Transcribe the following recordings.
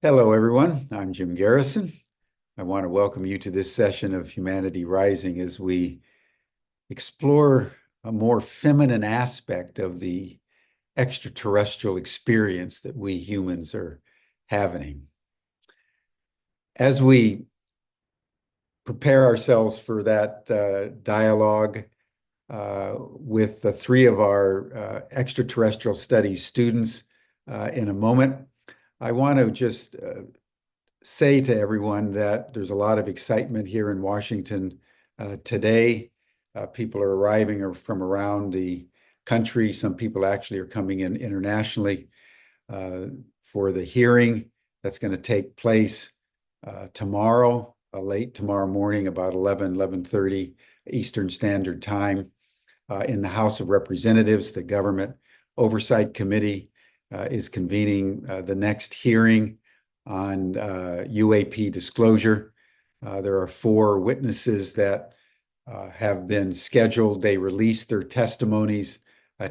Hello, everyone. I'm Jim Garrison. I want to welcome you to this session of Humanity Rising as we explore a more feminine aspect of the extraterrestrial experience that we humans are having. As we prepare ourselves for that dialogue with the three of our extraterrestrial studies students in a moment, I want to just say to everyone that there's a lot of excitement here in Washington today. People are arriving from around the country. Some people actually are coming in internationally uh, for the hearing that's going to take place tomorrow, late tomorrow morning, about 11:30 Eastern Standard Time in the House of Representatives. The Government Oversight Committee is convening the next hearing on UAP disclosure. There are four witnesses that have been scheduled. They released their testimonies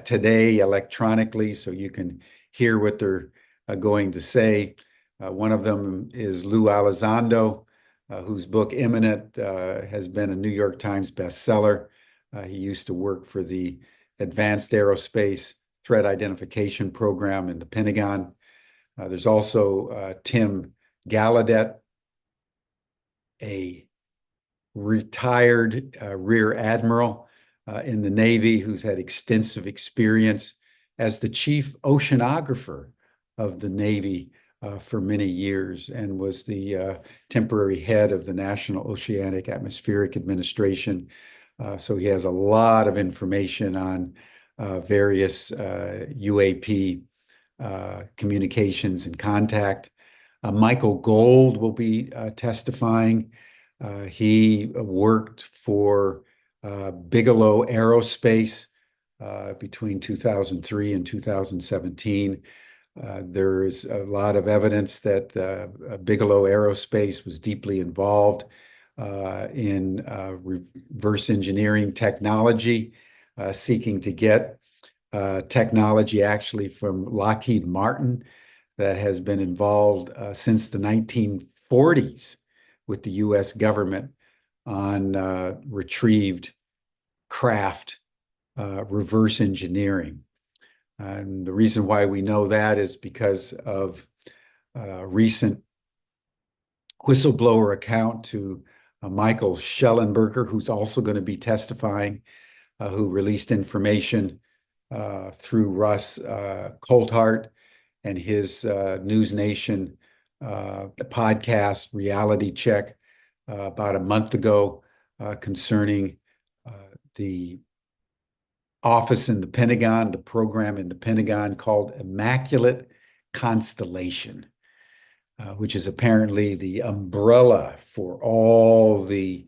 today electronically, so you can hear what they're going to say. One of them is Lou Elizondo, whose book Imminent has been a New York Times bestseller. He used to work for the Advanced Aerospace Threat Identification Program in the Pentagon. There's also Tim Gallaudet, a retired Rear Admiral in the Navy who's had extensive experience as the chief oceanographer of the Navy for many years and was the temporary head of the National Oceanic Atmospheric Administration. So he has a lot of information on various UAP communications and contact. Michael Gold will be testifying. He worked for Bigelow Aerospace between 2003 and 2017. There's a lot of evidence that Bigelow Aerospace was deeply involved in reverse engineering technology, seeking to get technology actually from Lockheed Martin that has been involved since the 1940s with the US government on retrieved craft reverse engineering. And the reason why we know that is because of a recent whistleblower account to Michael Schellenberger, who's also going to be testifying, who released information through Russ Coulthart and his News Nation podcast, Reality Check, about a month ago concerning the office in the Pentagon, the program in the Pentagon called Immaculate Constellation, which is apparently the umbrella for all the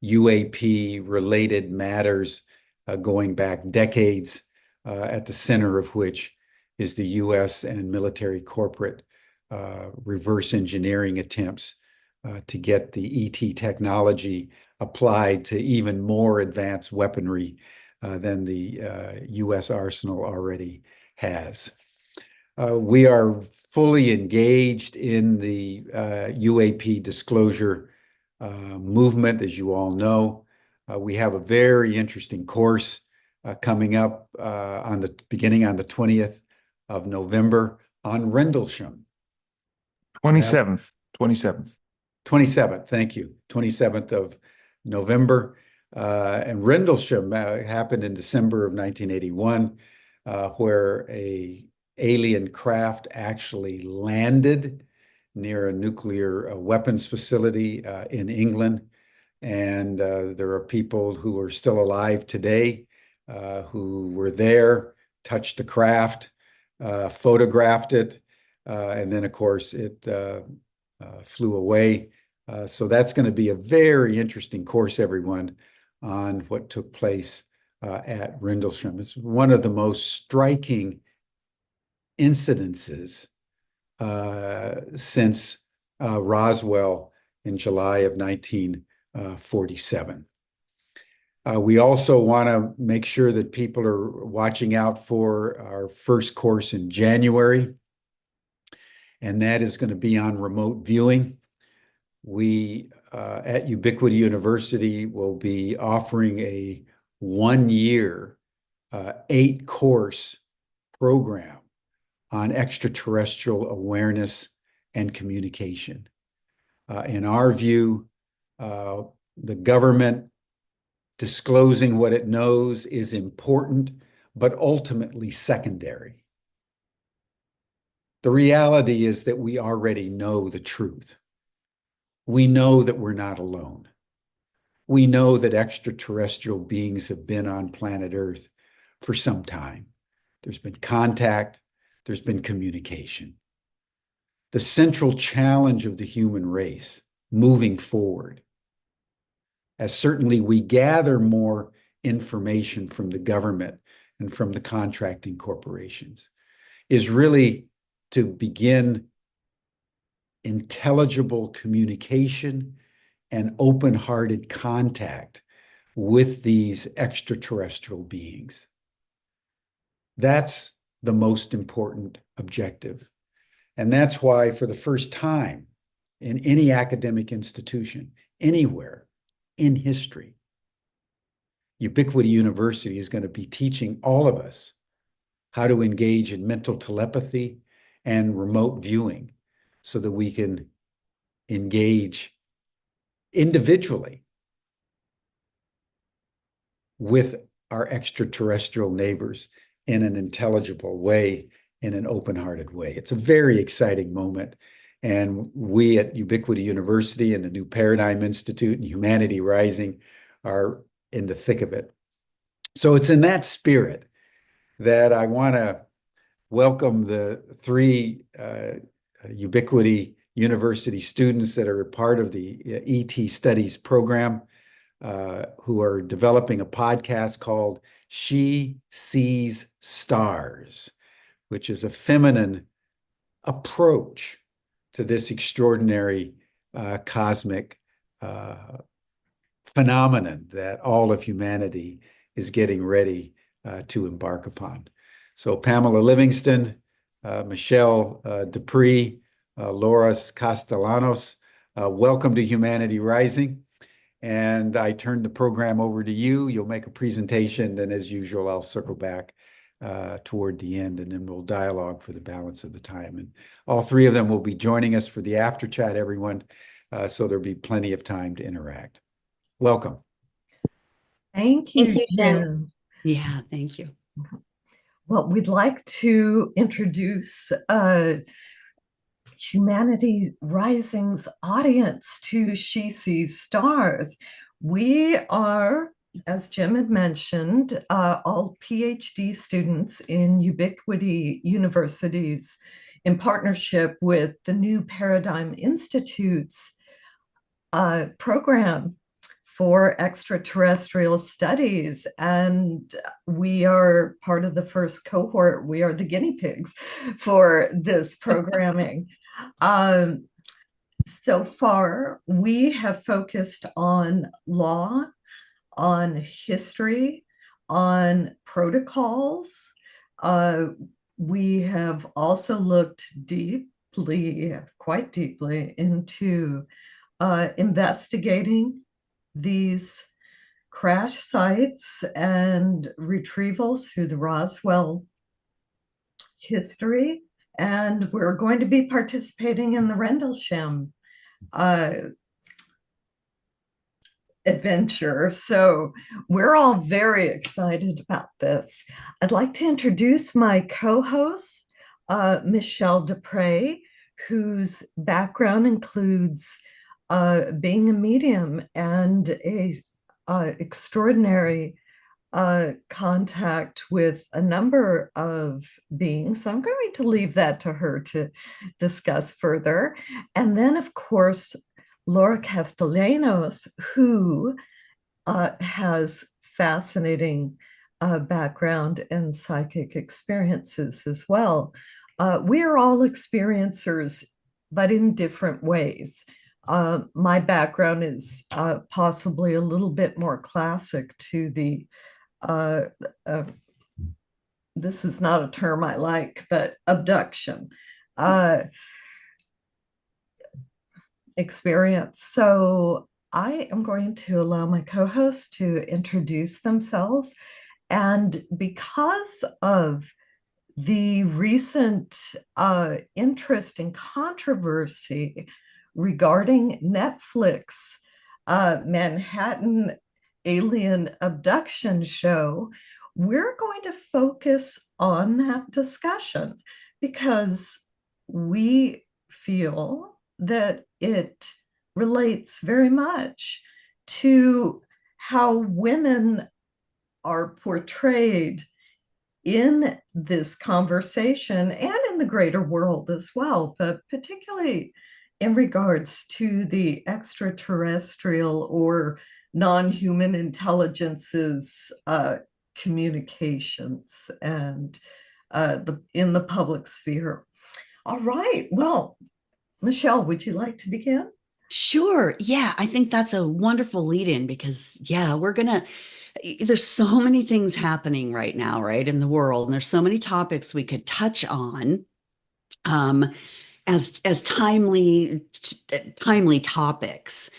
UAP-related matters going back decades, at the center of which is the US and military corporate reverse engineering attempts to get the ET technology applied to even more advanced weaponry than the US arsenal already has. We are fully engaged in the UAP disclosure movement, as you all know. We have a very interesting course coming up beginning on the 20th of November on Rendlesham. 27th. 27th. 27th, thank you. 27th of November. And Rendlesham happened in December of 1981, where a alien craft actually landed near a nuclear weapons facility in England. And there are people who are still alive today who were there, touched the craft, photographed it, and then, of course, it flew away. So that's going to be a very interesting course, everyone, on what took place at Rendlesham. It's one of the most striking incidences since Roswell in July of 1947. We also want to make sure that people are watching out for our first course in January. and that is going to be on remote viewing. We at Ubiquity University will be offering a 1-year, 8-course program on extraterrestrial awareness and communication. In our view, the government disclosing what it knows is important, but ultimately secondary. The reality is that we already know the truth. We know that we're not alone. We know that extraterrestrial beings have been on planet Earth for some time. There's been contact, there's been communication. The central challenge of the human race moving forward, as certainly we gather more information from the government and from the contracting corporations, is really to begin intelligible communication and open-hearted contact with these extraterrestrial beings. That's the most important objective. And that's why, for the first time in any academic institution, anywhere in history, Ubiquity University is going to be teaching all of us how to engage in mental telepathy and remote viewing so that we can engage individually with our extraterrestrial neighbors in an intelligible way, in an open-hearted way. It's a very exciting moment. And we at Ubiquity University and the New Paradigm Institute and Humanity Rising are in the thick of it. So it's in that spirit that I want to welcome the 3 Ubiquity University students that are a part of the ET Studies program, who are developing a podcast called She Sees Stars, which is a feminine approach to this extraordinary cosmic phenomenon that all of humanity is getting ready to embark upon. So Pamela Livingston, Michelle Dupree, Laura Castellanos, welcome to Humanity Rising. And I turn the program over to you. You'll make a presentation, and as usual, I'll circle back toward the end, and then we'll dialogue for the balance of the time. And all 3 of them will be joining us for the after chat, everyone, so there'll be plenty of time to interact. Welcome. Thank you, Jim. Jim. Yeah, thank you. Well, we'd like to introduce Humanity Rising's audience to She Sees Stars. We are, as Jim had mentioned, all PhD students in Ubiquity Universities in partnership with the New Paradigm Institute's program for extraterrestrial studies. And we are part of the first cohort. We are the guinea pigs for this programming. So far, we have focused on law, on history, on protocols. We have also looked deeply, quite deeply, into investigating these crash sites and retrievals through the Roswell history. And we're going to be participating in the Rendlesham adventure. So we're all very excited about this. I'd like to introduce my co-host, Michelle Dupre, whose background includes being a medium and a extraordinary contact with a number of beings. So I'm going to leave that to her to discuss further. And then, of course, Laura Castellanos, who has fascinating background and psychic experiences as well. We are all experiencers, but in different ways. My background is possibly a little bit more classic to the this is not a term I like, but abduction. experience. So I am going to allow my co-hosts to introduce themselves. And because of the recent interest and controversy regarding Netflix Manhattan alien abduction show, we're going to focus on that discussion because we feel that it relates very much to how women are portrayed in this conversation and in the greater world as well, but particularly in regards to the extraterrestrial or non-human intelligences communications and in the public sphere. All right. Well, Michelle, would you like to begin? Sure. Yeah, I think that's a wonderful lead in because, yeah, there's so many things happening right now, right, in the world, and there's so many topics we could touch on um, as timely topics.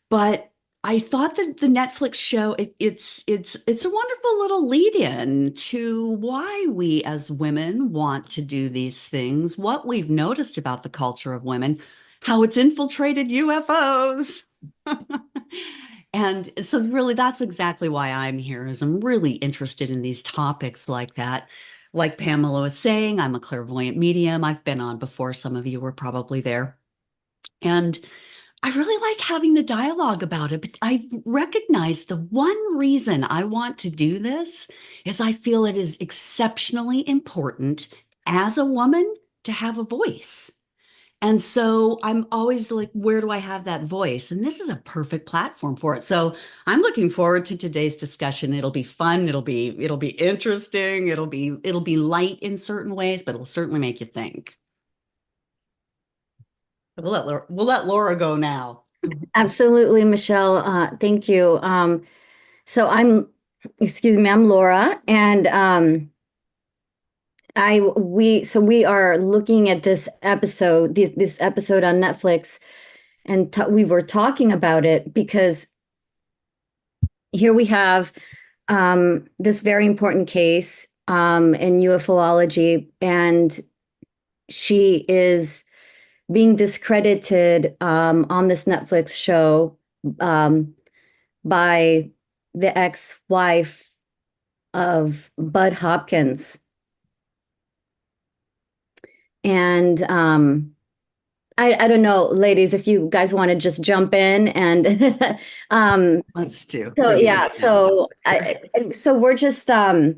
But I thought that the Netflix show it's a wonderful little lead in to why we as women want to do these things, what we've noticed about the culture of women, how it's infiltrated UFOs. And so really that's exactly why I'm here is I'm really interested in these topics like that. Like Pamela was saying, I'm a clairvoyant medium. I've been on before. Some of you were probably there. And I really like having the dialogue about it, but I've recognized the one reason I want to do this is I feel it is exceptionally important as a woman to have a voice. And so I'm always like, where do I have that voice? And this is a perfect platform for it. So I'm looking forward to today's discussion. It'll be fun. It'll be interesting. It'll be light in certain ways, but it'll certainly make you think. We'll let Laura go now. Absolutely, Michelle. Thank you. So excuse me, I'm Laura, and we are looking at this episode on Netflix, and we were talking about it because here we have this very important case in UFOlogy, and she is being discredited on this Netflix show by the ex-wife of Bud Hopkins. And I don't know, ladies, if you guys want to just jump in and Let's do. so yeah, so we're just gonna,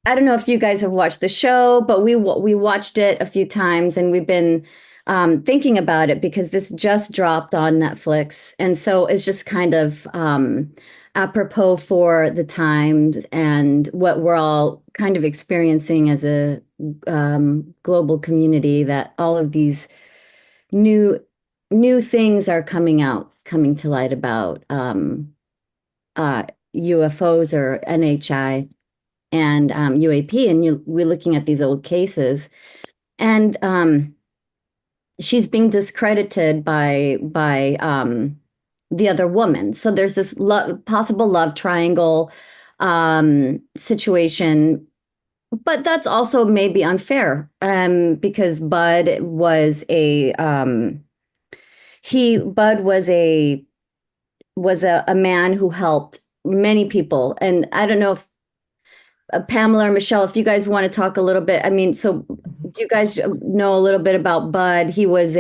I don't know if you guys have watched the show, but we watched it a few times, and we've been thinking about it because this just dropped on Netflix, and so it's just kind of apropos for the times and what we're all kind of experiencing as a global community. That all of these new things are coming to light about UFOs or NHI and UAP, and we're looking at these old cases, and she's being discredited by the other woman. So there's this possible love triangle situation, but that's also maybe unfair because Bud was a man who helped many people, and I don't know if Pamela or Michelle, if you guys want to talk a little bit. I mean, so do you guys know a little bit about Bud? He was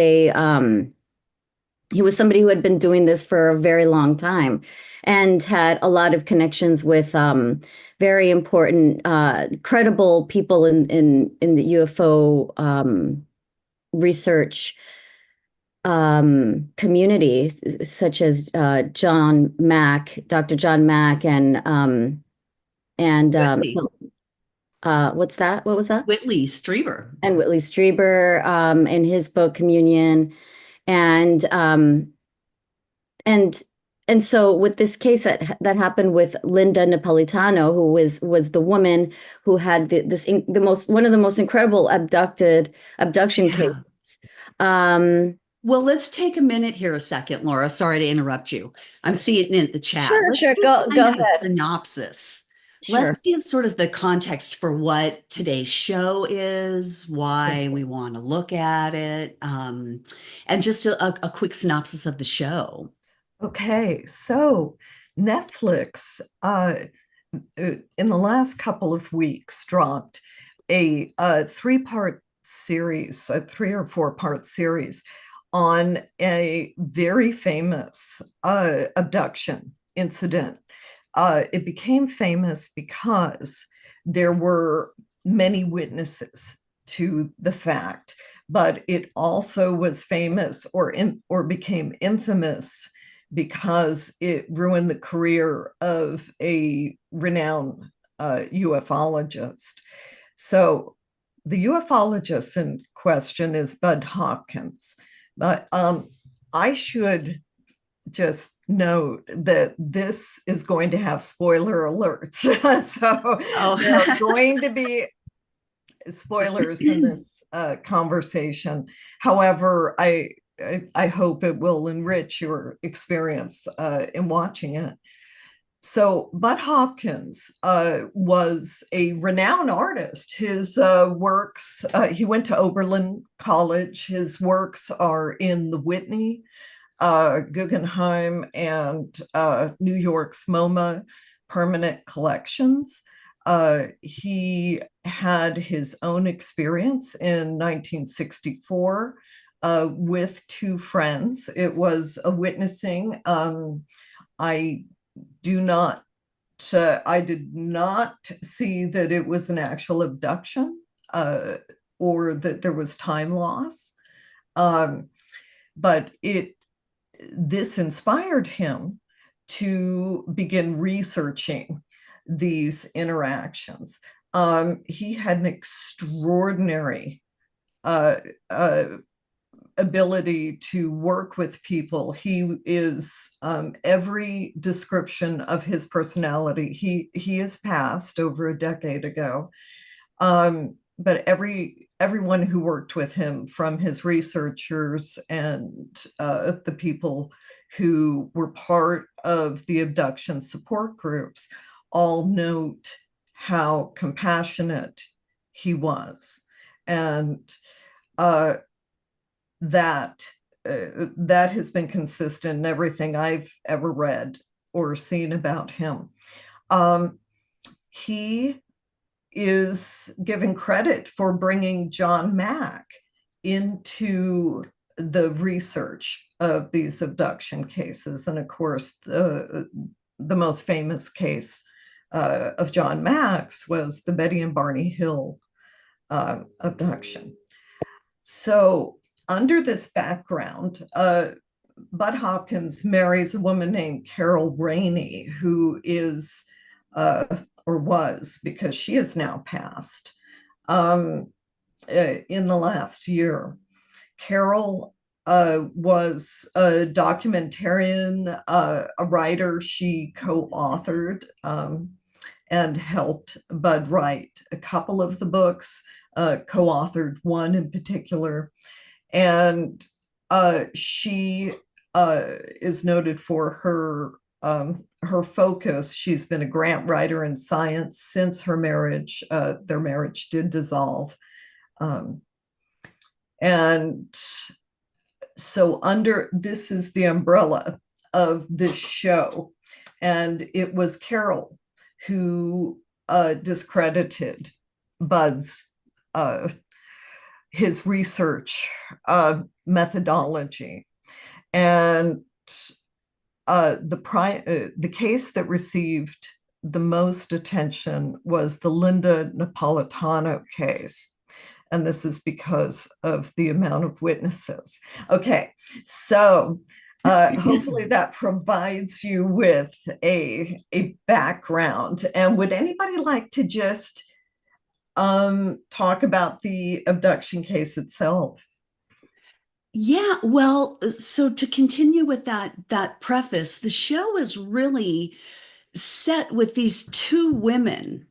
somebody who had been doing this for a very long time and had a lot of connections with very important, credible people in the UFO research community, such as Dr. John Mack, and what's that? What was that? Whitley Strieber. And Whitley Strieber in his book Communion, and and so with this case that happened with Linda Napolitano, who was the woman who had one of the most incredible abduction cases. Well, let's take a minute here, a second, Laura. Sorry to interrupt you. I'm seeing it in the chat. Sure, Let's sure. give Go kind of ahead. a synopsis. Sure. Let's give sort of the context for what today's show is, why we want to look at it, and just a quick synopsis of the show. Okay, so Netflix in the last couple of weeks dropped a three-part series, a 3 or 4 part series on a very famous abduction incident. It became famous because there were many witnesses to the fact, but it also was famous or became infamous because it ruined the career of a renowned ufologist. So the ufologist in question is Bud Hopkins. But I should just note that this is going to have spoiler alerts. So there are going to be spoilers in this conversation. However, I hope it will enrich your experience in watching it. So Bud Hopkins was a renowned artist. His works, he went to Oberlin College. His works are in the Whitney, Guggenheim, and New York's MoMA permanent collections. He had his own experience in 1964 with 2 friends. It was a witnessing. I do not, I did not see that it was an actual abduction or that there was time loss. But this inspired him to begin researching these interactions. He had an extraordinary ability to work with people. He is every description of his personality. He is passed over a decade ago, but everyone who worked with him, from his researchers and the people who were part of the abduction support groups, all note how compassionate he was, and that has been consistent in everything I've ever read or seen about him. He is given credit for bringing John Mack into the research of these abduction cases. And of course, the most famous case of John Mack's was the Betty and Barney Hill abduction. So under this background, Bud Hopkins marries a woman named Carol Rainey, who is, or was, because she is now passed, in the last year. Carol was a documentarian, a writer. She co-authored and helped Bud write a couple of the books, co-authored one in particular. And she is noted for her focus. She's been a grant writer in science since her marriage. Their marriage did dissolve. And so this is the umbrella of this show. And it was Carol who discredited Bud's his research methodology. And the case that received the most attention was the Linda Napolitano case. And this is because of the amount of witnesses. Okay, so hopefully that provides you with a background. And would anybody like to just talk about the abduction case itself? Yeah, well, so to continue with that preface, the show is really set with these 2 women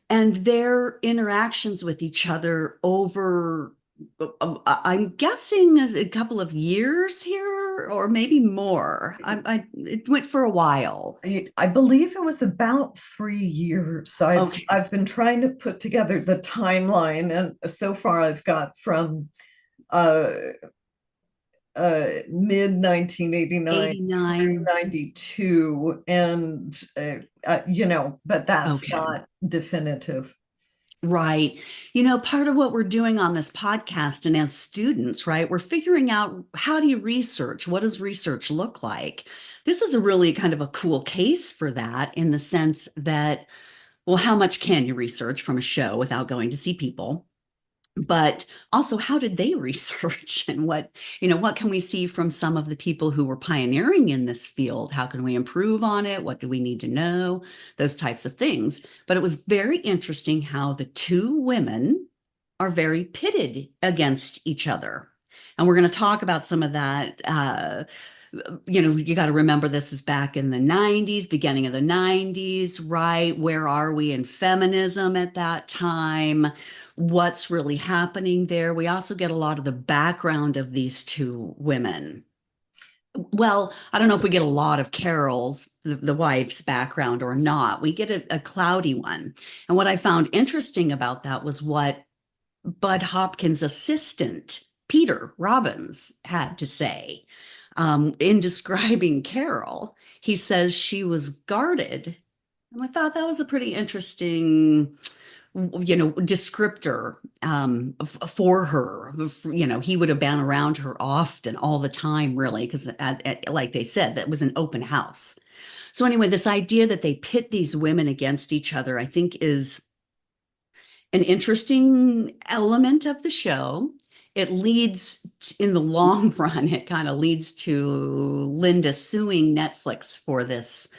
and their interactions with each other over I'm guessing a couple of years here, or maybe more. It went for a while. I believe it was about 3 years. Okay. I've been trying to put together the timeline, and so far I've got from uh, mid 1989 89. 92, and but that's Okay. not definitive. Right. Part of what we're doing on this podcast and as students, right, we're figuring out, how do you research? What does research look like? This is a really kind of a cool case for that, in the sense that, well, how much can you research from a show without going to see people? But also, how did they research, and what can we see from some of the people who were pioneering in this field? How can we improve on it? What do we need to know? Those types of things. But it was very interesting how the two women are very pitted against each other. And we're going to talk about some of that. You got to remember, this is back in the 90s, beginning of the 90s, right? Where are we in feminism at that time? What's really happening there? We also get a lot of the background of these two women. Well, I don't know if we get a lot of Carol's, the wife's background, or not. We get a cloudy one. And what I found interesting about that was what Bud Hopkins' assistant, Peter Robbins, had to say. In describing Carol, he says she was guarded. And I thought that was a pretty interesting, descriptor, for her. He would have been around her often, all the time, really, because, like they said, that was an open house. So anyway, this idea that they pit these women against each other, I think, is an interesting element of the show. It leads, in the long run, it kind of leads to Linda suing Netflix for this,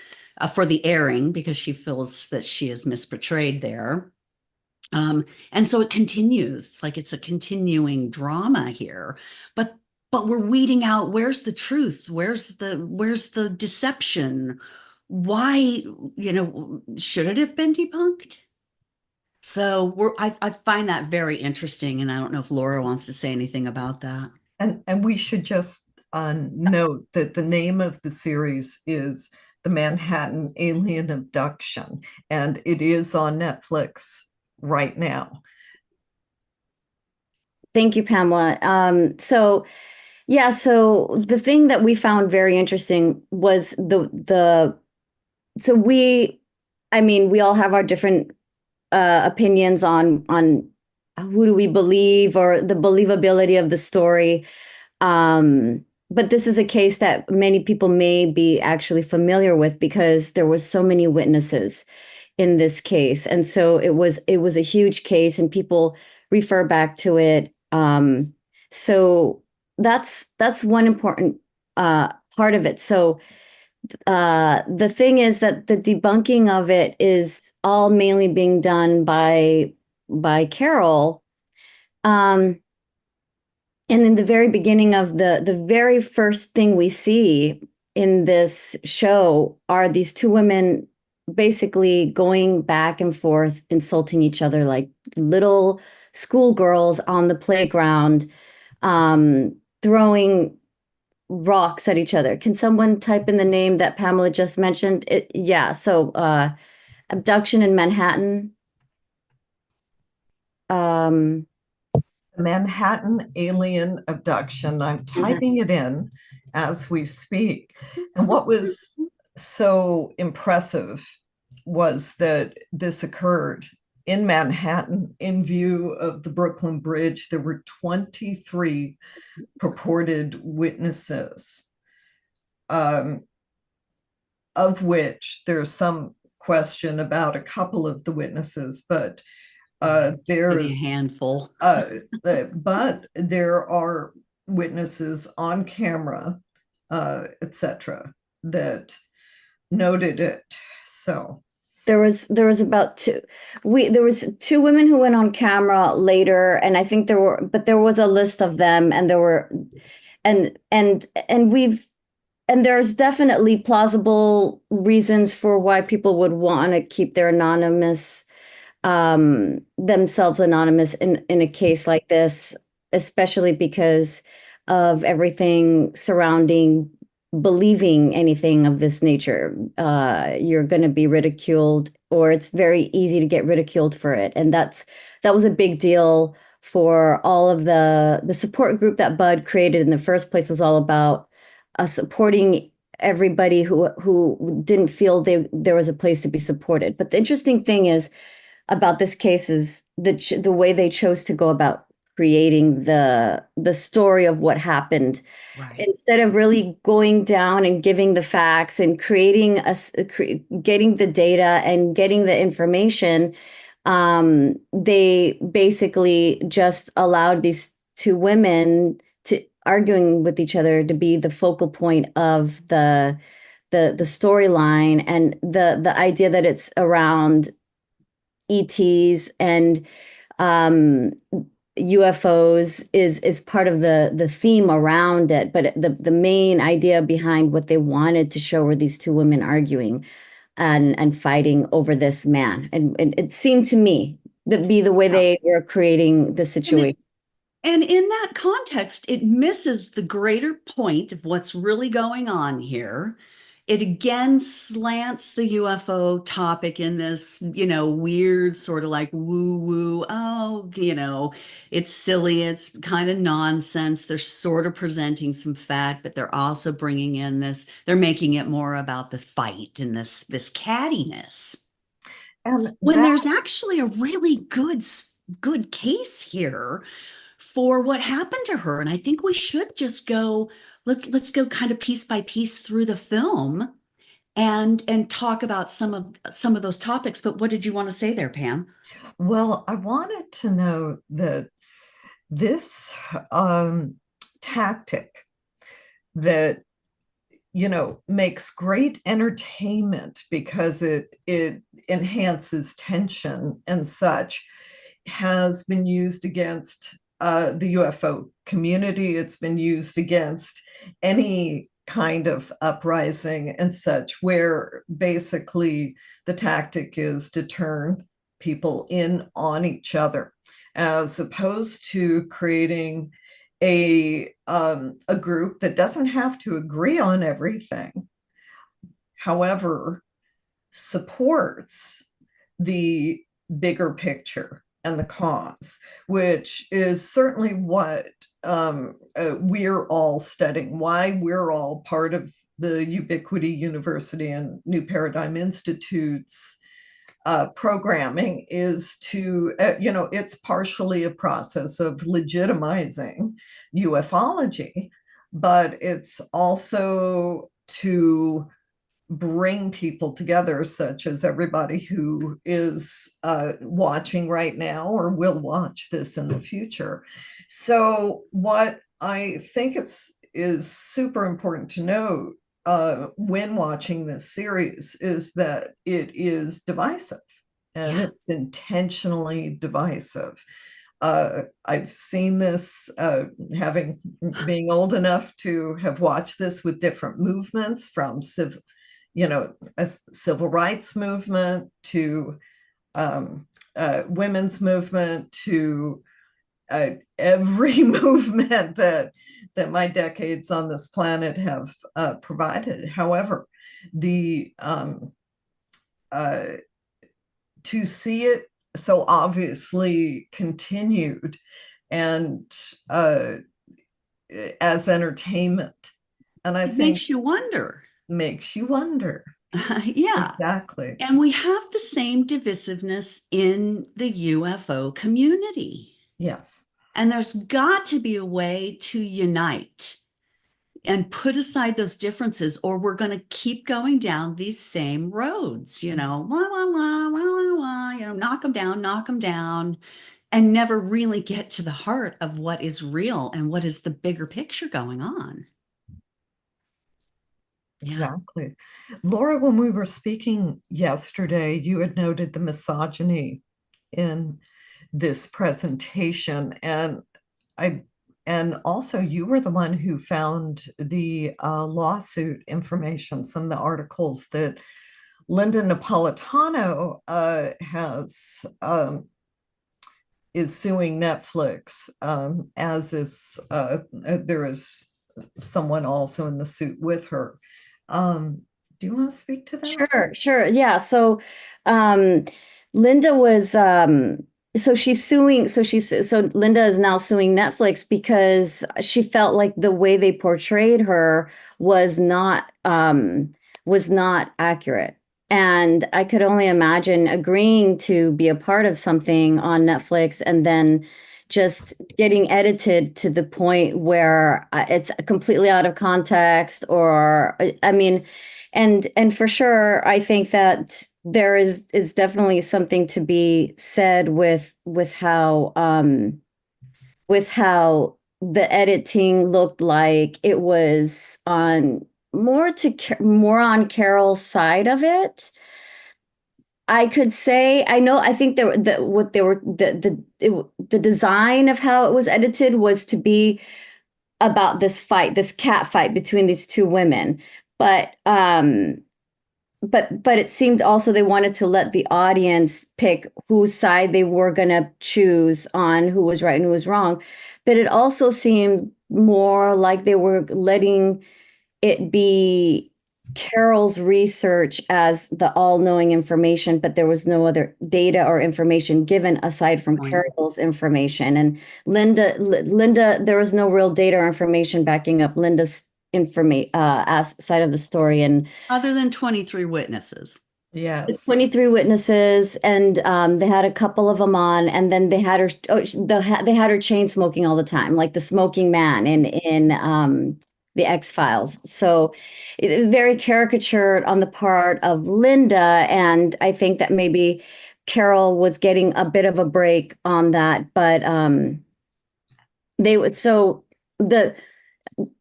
for the airing, because she feels that she is misportrayed there. And so it continues. It's like it's a continuing drama here, but we're weeding out, where's the truth? Where's the deception? Why, should it have been debunked? So I find that very interesting, and I don't know if Laura wants to say anything about that. And we should just note that the name of the series is The Manhattan Alien Abduction, and it is on Netflix right now. Thank you, Pamela. So the thing that we found very interesting was we all have our different opinions on who do we believe, or the believability of the story. But this is a case that many people may be actually familiar with, because there was so many witnesses in this case. And so it was a huge case, and people refer back to it. So that's one important part of it. So the thing is that the debunking of it is all mainly being done by Carol. And in the very beginning of the very first thing we see in this show are these two women basically going back and forth, insulting each other like little schoolgirls on the playground, throwing rocks at each other. Can someone type in the name that Pamela just mentioned? So abduction in Manhattan. Manhattan Alien Abduction. I'm typing it in as we speak. And what was so impressive was that this occurred in Manhattan in view of the Brooklyn Bridge. There were 23 purported witnesses, of which there's some question about a couple of the witnesses, but there's Maybe a handful. but there are witnesses on camera, etc., that noted it. So there was about two. There was two women who went on camera later, and I think there was a list of them, and there were, and there's definitely plausible reasons for why people would want to keep their themselves anonymous in a case like this. especially because of everything surrounding believing anything of this nature. You're going to be ridiculed, or it's very easy to get ridiculed for it. And that was a big deal for all of the support group that Bud created in the first place. Was all about supporting everybody who didn't feel there was a place to be supported. But the interesting thing is about this case is the way they chose to go about creating the story of what happened. Right. Instead of really going down and giving the facts and creating getting the data and getting the information, they basically just allowed these two women to arguing with each other to be the focal point of the storyline, and the idea that it's around ETs and UFOs is part of the theme around it. But the main idea behind what they wanted to show were these two women arguing and fighting over this man. And it seemed to me that be the way they were creating the situation. And in that context, it misses the greater point of what's really going on here. It again slants the UFO topic in this, weird sort of like woo-woo, it's silly, it's kind of nonsense. They're sort of presenting some fact, but they're also bringing in this, they're making it more about the fight and this cattiness. And When there's actually a really good case here for what happened to her. And I think we should just go, let's go kind of piece by piece through the film and talk about some of those topics. But what did you want to say there, Pam? well, I wanted to know that this tactic that makes great entertainment because it enhances tension and such, has been used against the UFO community. It's been used against any kind of uprising and such, where basically the tactic is to turn people in on each other, as opposed to creating a group that doesn't have to agree on everything, however, supports the bigger picture and the cause, which is certainly what we're all studying, why we're all part of the Ubiquity University and New Paradigm Institute's programming, is to, it's partially a process of legitimizing ufology, but it's also to bring people together, such as everybody who is watching right now or will watch this in the future. So what I think is super important to note when watching this series is that it is divisive, and it's intentionally divisive. I've seen this, being old enough to have watched this with different movements, from a civil rights movement to women's movement to every movement that my decades on this planet have provided. However, to see it so obviously continued and as entertainment, and I think makes you wonder. Yeah, exactly. And we have the same divisiveness in the UFO community. Yes. And there's got to be a way to unite and put aside those differences, or we're going to keep going down these same roads, wah, wah, wah, wah, wah, wah, knock them down, and never really get to the heart of what is real and what is the bigger picture going on. Exactly. Laura, when we were speaking yesterday, you had noted the misogyny in this presentation, and also you were the one who found the lawsuit information, some of the articles that Linda Napolitano has is suing Netflix, as is there is someone also in the suit with her. Do you want to speak to that? Sure. Yeah. So, um, Linda was, so Linda is now suing Netflix because she felt like the way they portrayed her was not accurate. And I could only imagine agreeing to be a part of something on Netflix and then just getting edited to the point where it's completely out of context, or I mean, and for sure, I think that there is definitely something to be said with how the editing looked like it was on more on Carol's side of it. I could say I know I think there the what they were the design of how it was edited was to be about this cat fight between these two women, but but it seemed also they wanted to let the audience pick whose side they were going to choose on who was right and who was wrong. But it also seemed more like they were letting it be Carol's research as the all-knowing information, but there was no other data or information given aside from Carol's information. And Linda, there was no real data or information backing up Linda's side of the story. And Other than 23 witnesses. Yes. 23 witnesses, and they had a couple of them on, and then they had her. They had her chain smoking all the time, like the smoking man in the X-Files. So very caricatured on the part of Linda, and I think that maybe Carol was getting a bit of a break on that, but they would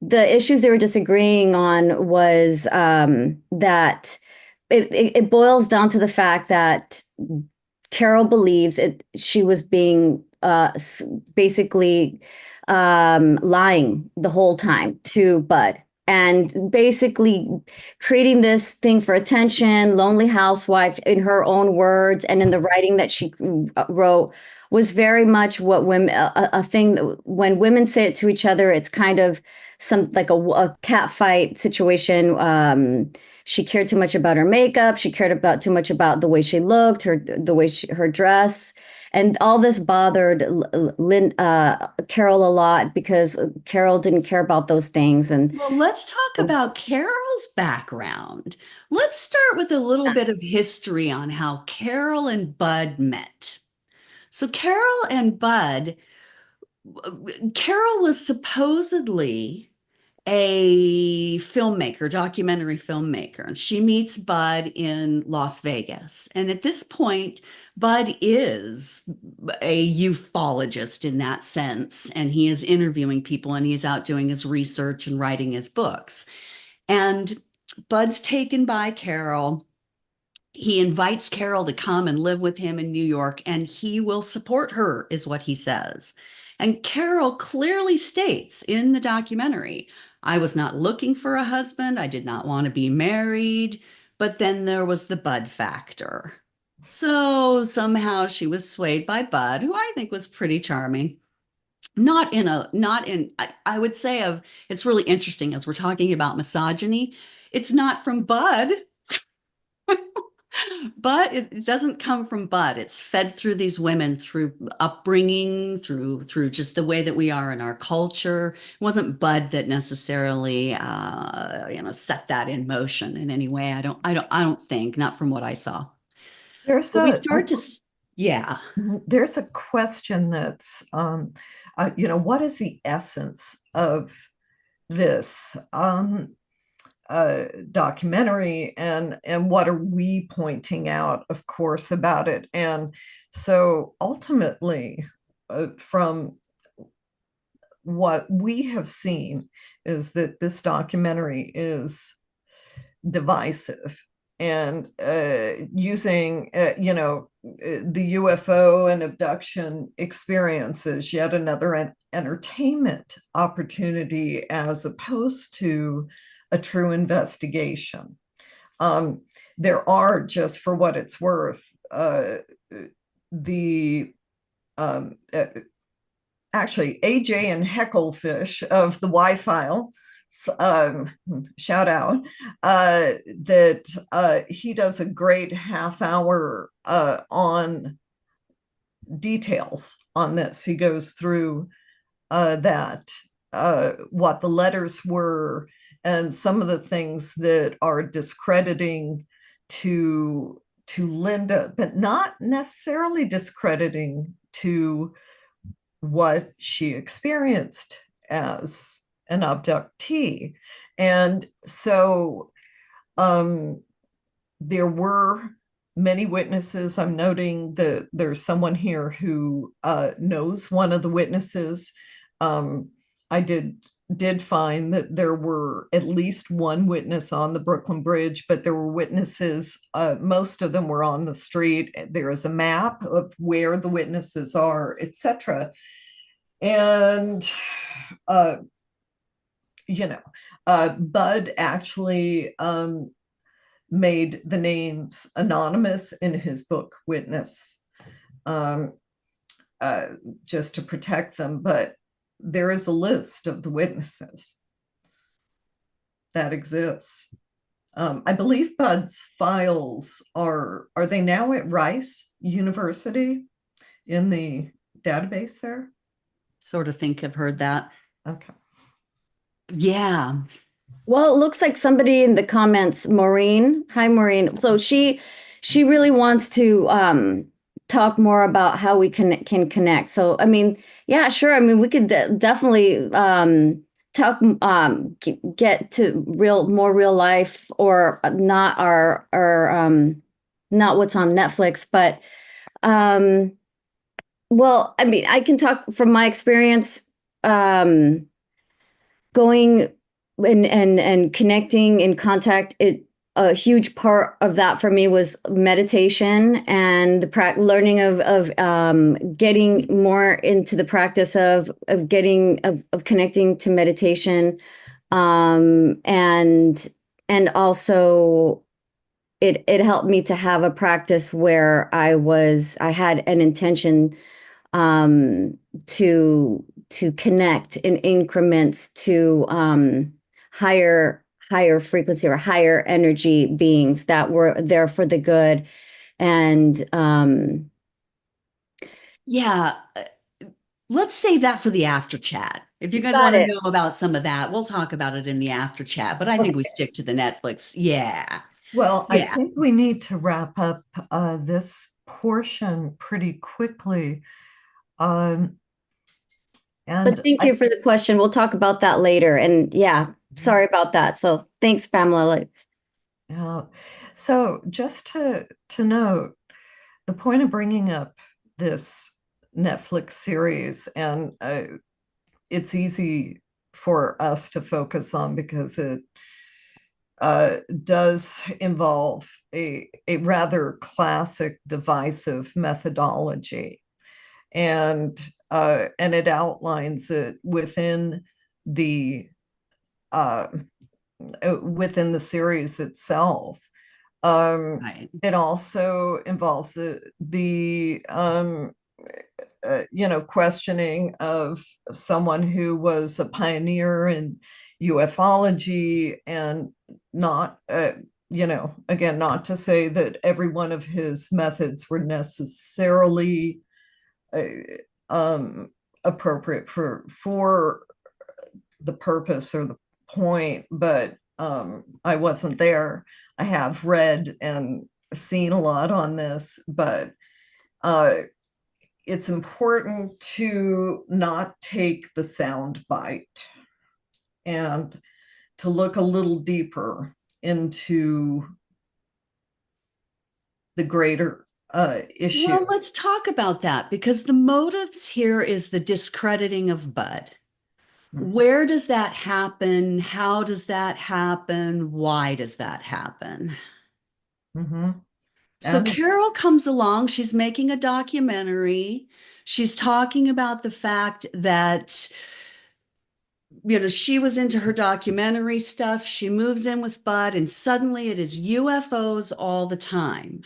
the issues they were disagreeing on was that it boils down to the fact that Carol believes she was being basically lying the whole time to Bud, and basically creating this thing for attention, lonely housewife in her own words, and in the writing that she wrote was very much what women a thing that when women say it to each other, it's kind of some like a cat fight situation. She cared too much about her makeup. She cared about too much about the way she looked, her dress, and all this bothered Carol a lot because Carol didn't care about those things. And well, let's talk about Carol's background. Let's start with a little bit of history on how Carol and Bud met. So Carol and Bud, Carol was supposedly a filmmaker, documentary filmmaker, and she meets Bud in Las Vegas. And at this point, Bud is a ufologist in that sense, and he is interviewing people and he's out doing his research and writing his books. And Bud's taken by Carol. He invites Carol to come and live with him in New York, and he will support her, is what he says. And Carol clearly states in the documentary, I was not looking for a husband. I did not want to be married. But then there was the Bud factor. So somehow she was swayed by Bud, who I think was pretty charming. I would say it's really interesting as we're talking about misogyny. It's not from Bud. But it doesn't come from Bud. It's fed through these women, through upbringing, through just the way that we are in our culture. It wasn't Bud that necessarily, set that in motion in any way. I don't think, not from what I saw. There's But we a start to, yeah. there's a question that's what is the essence of this documentary, and what are we pointing out, of course, about it? And so ultimately, from what we have seen, is that this documentary is divisive and using the UFO and abduction experience as yet another entertainment opportunity as opposed to a true investigation. There are, just for what it's worth, the um, uh, actually AJ and Hecklefish of the Y-File, shout out, that he does a great half hour on details on this. He goes through that, what the letters were, and some of the things that are discrediting to Linda, but not necessarily discrediting to what she experienced as an abductee. And so there were many witnesses. I'm noting that there's someone here who knows one of the witnesses. I did find that there were at least one witness on the Brooklyn Bridge, but there were witnesses, most of them were on the street. There is a map of where the witnesses are, etc. And Bud actually made the names anonymous in his book Witness, just to protect them. But there is a list of the witnesses that exists. I believe Bud's files are they now at Rice University in the database there? Sort of think I've heard that. Okay. Yeah. Well, it looks like somebody in the comments, Maureen. Hi, Maureen. So she really wants to talk more about how we can connect. So, I mean, yeah, sure. I mean, we could definitely talk, get to more real life, or not our not what's on Netflix, but well, I mean, I can talk from my experience, going and connecting in contact. A huge part of that for me was meditation and the learning of getting more into the practice of connecting to meditation, and also it helped me to have a practice where I had an intention to connect in increments to higher frequency or higher energy beings that were there for the good. And yeah, let's save that for the after chat. If you guys Got want to it. know about some of that, we'll talk about it in the after chat, but I think we stick to the Netflix. Yeah. Well, I Yeah. think we need to wrap up this portion pretty quickly. But And thank you for the question. We'll talk about that later. And yeah, sorry about that. So thanks, Pamela. So just to note, the point of bringing up this Netflix series, and it's easy for us to focus on because it does involve a rather classic divisive methodology, and it outlines it within the series itself. Right. It also involves the questioning of someone who was a pioneer in ufology, and not again, not to say that every one of his methods were necessarily appropriate for the purpose or the point, but I wasn't there. I have read and seen a lot on this, but it's important to not take the sound bite and to look a little deeper into the greater issue. Well, let's talk about that, because the motives here is the discrediting of Bud. Where does that happen? How does that happen? Why does that happen? Mm-hmm. So Carol comes along, she's making a documentary. She's talking about the fact that, she was into her documentary stuff. She moves in with Bud, and suddenly it is UFOs all the time.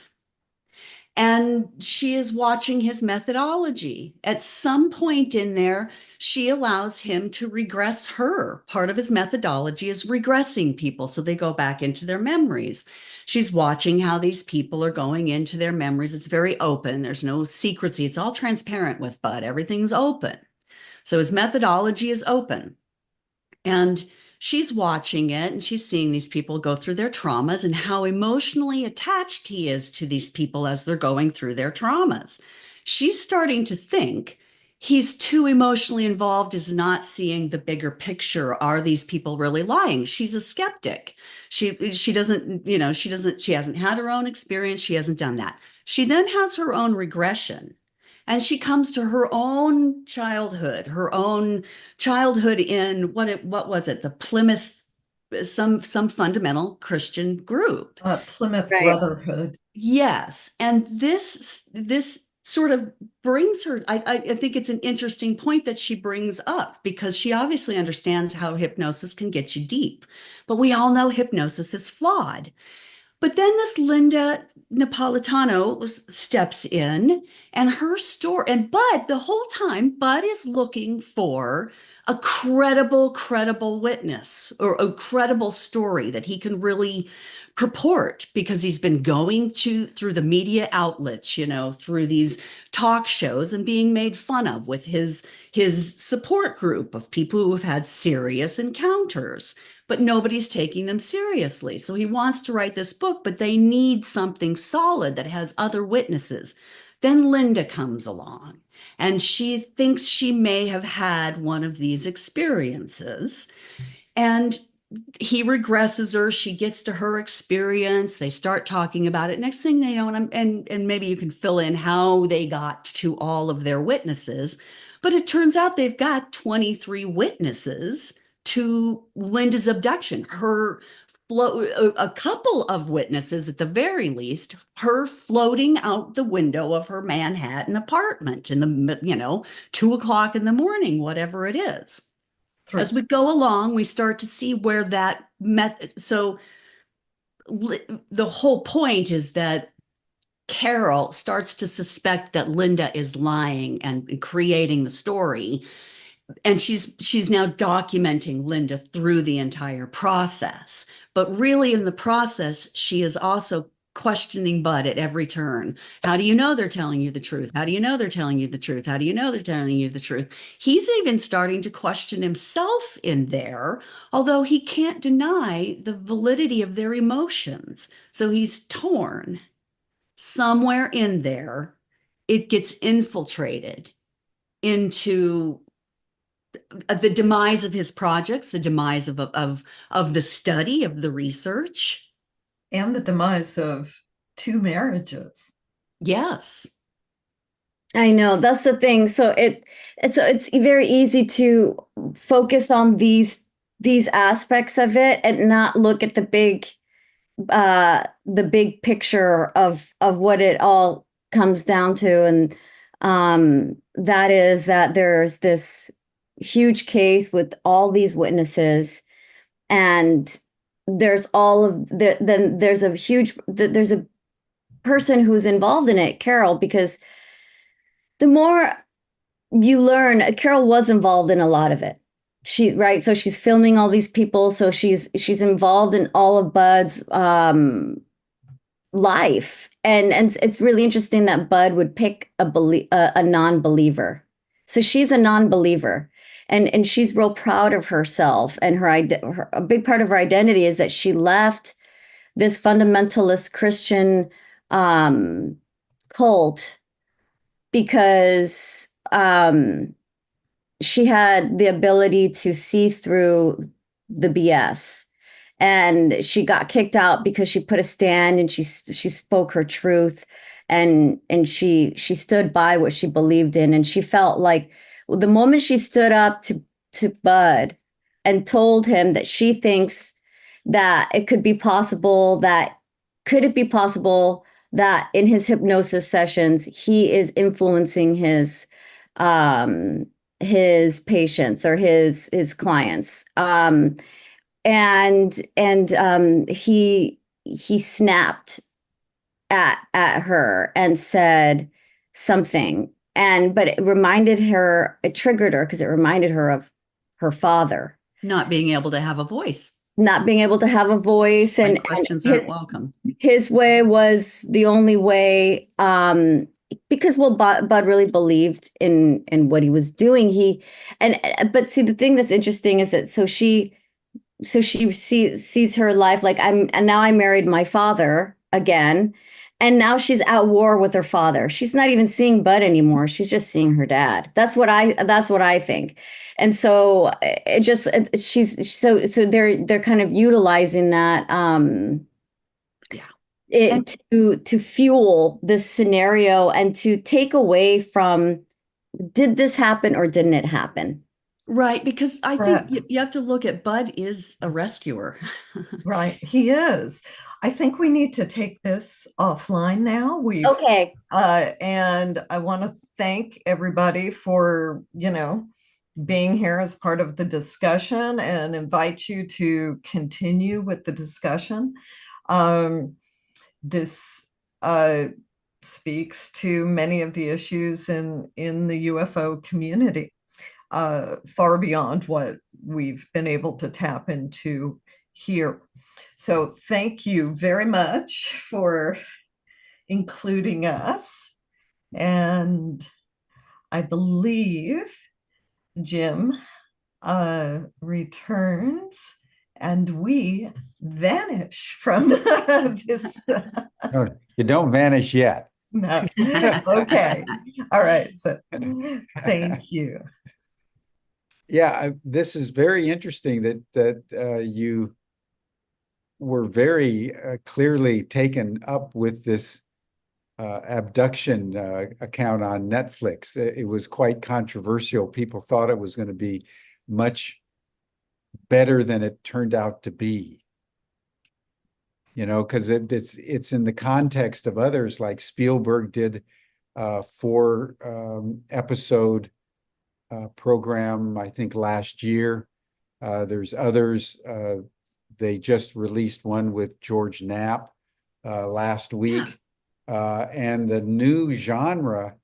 And she is watching his methodology. At some point in there, she allows him to regress her. Part of his methodology is regressing people so they go back into their memories. She's watching how these people are going into their memories. It's very open. There's no secrecy. It's all transparent with Bud. Everything's open. So his methodology is open. And she's watching it and she's seeing these people go through their traumas and how emotionally attached he is to these people as they're going through their traumas. She's starting to think he's too emotionally involved, is not seeing the bigger picture. Are these people really lying? She's a skeptic. She doesn't, she hasn't had her own experience. She hasn't done that. She then has her own regression. And she comes to her own childhood in what was it? The Plymouth, some fundamental Christian group. Plymouth Right. Brotherhood. Yes. And this sort of brings her, I think it's an interesting point that she brings up, because she obviously understands how hypnosis can get you deep. But we all know hypnosis is flawed. But then this Linda Napolitano steps in, and her story, and Bud, the whole time, Bud is looking for a credible witness, or a credible story that he can really purport, because he's been going through the media outlets, through these talk shows, and being made fun of with his support group of people who have had serious encounters, but nobody's taking them seriously. So he wants to write this book, but they need something solid that has other witnesses. Then Linda comes along, and she thinks she may have had one of these experiences. And he regresses her. She gets to her experience. They start talking about it. Next thing they know, and maybe you can fill in how they got to all of their witnesses. But it turns out they've got 23 witnesses to Linda's abduction. A couple of witnesses at the very least, her floating out the window of her Manhattan apartment in the 2 o'clock in the morning, whatever it is. As we go along, we start to see where that method. So the whole point is that Carol starts to suspect that Linda is lying and creating the story. And she's now documenting Linda through the entire process. But really in the process, she is also questioning Bud at every turn. How do you know they're telling you the truth? How do you know they're telling you the truth? How do you know they're telling you the truth? He's even starting to question himself in there, although he can't deny the validity of their emotions. So he's torn. Somewhere in there, it gets infiltrated into the demise of his projects, the demise of the study, of the research. And the demise of 2 marriages. Yes. I know, that's the thing. So it's very easy to focus on these aspects of it and not look at the big picture of what it all comes down to. And that is that there's this huge case with all these witnesses, and there's there's a person who's involved in it, Carol, because the more you learn, Carol was involved in a lot of it. So she's filming all these people, so she's involved in all of Bud's life, and it's really interesting that Bud would pick a non-believer. So she's a non-believer, and she's real proud of herself, and a big part of her identity is that she left this fundamentalist Christian cult because she had the ability to see through the BS. And she got kicked out because she put a stand and she spoke her truth, and she stood by what she believed in. And she felt like the moment she stood up to Bud and told him that she thinks that could it be possible that in his hypnosis sessions he is influencing his patients or his clients, and he snapped at her and said something, but it reminded her, it triggered her because it reminded her of her father Not being able to have a voice. not being able to have a voice, And and questions aren't welcome. his way was the only way, because Bud really believed in what he was doing. But see, the thing that's interesting is that she sees her life like, and now I married my father again, and now she's at war with her father. She's not even seeing Bud anymore. She's just seeing her dad. That's what I think. And so she's so they're kind of utilizing that Yeah. to fuel this scenario and to take away from, did this happen or didn't it happen? Right, because I Right. think you have to look at Bud is a rescuer. Right, he is. I think we need to take this offline now. Okay. And I want to thank everybody for, being here as part of the discussion and invite you to continue with the discussion. This speaks to many of the issues in the UFO community, far beyond what we've been able to tap into here. So thank you very much for including us. And I believe Jim returns and we vanish from this. No, you don't vanish yet. No. Okay. All right. So thank you. Yeah, this is very interesting that you were very clearly taken up with this abduction account on Netflix. It was quite controversial. People thought it was going to be much better than it turned out to be. Because it's in the context of others, like Spielberg did a 4 episode program, I think last year. There's others. They just released one with George Knapp last week. And the new genre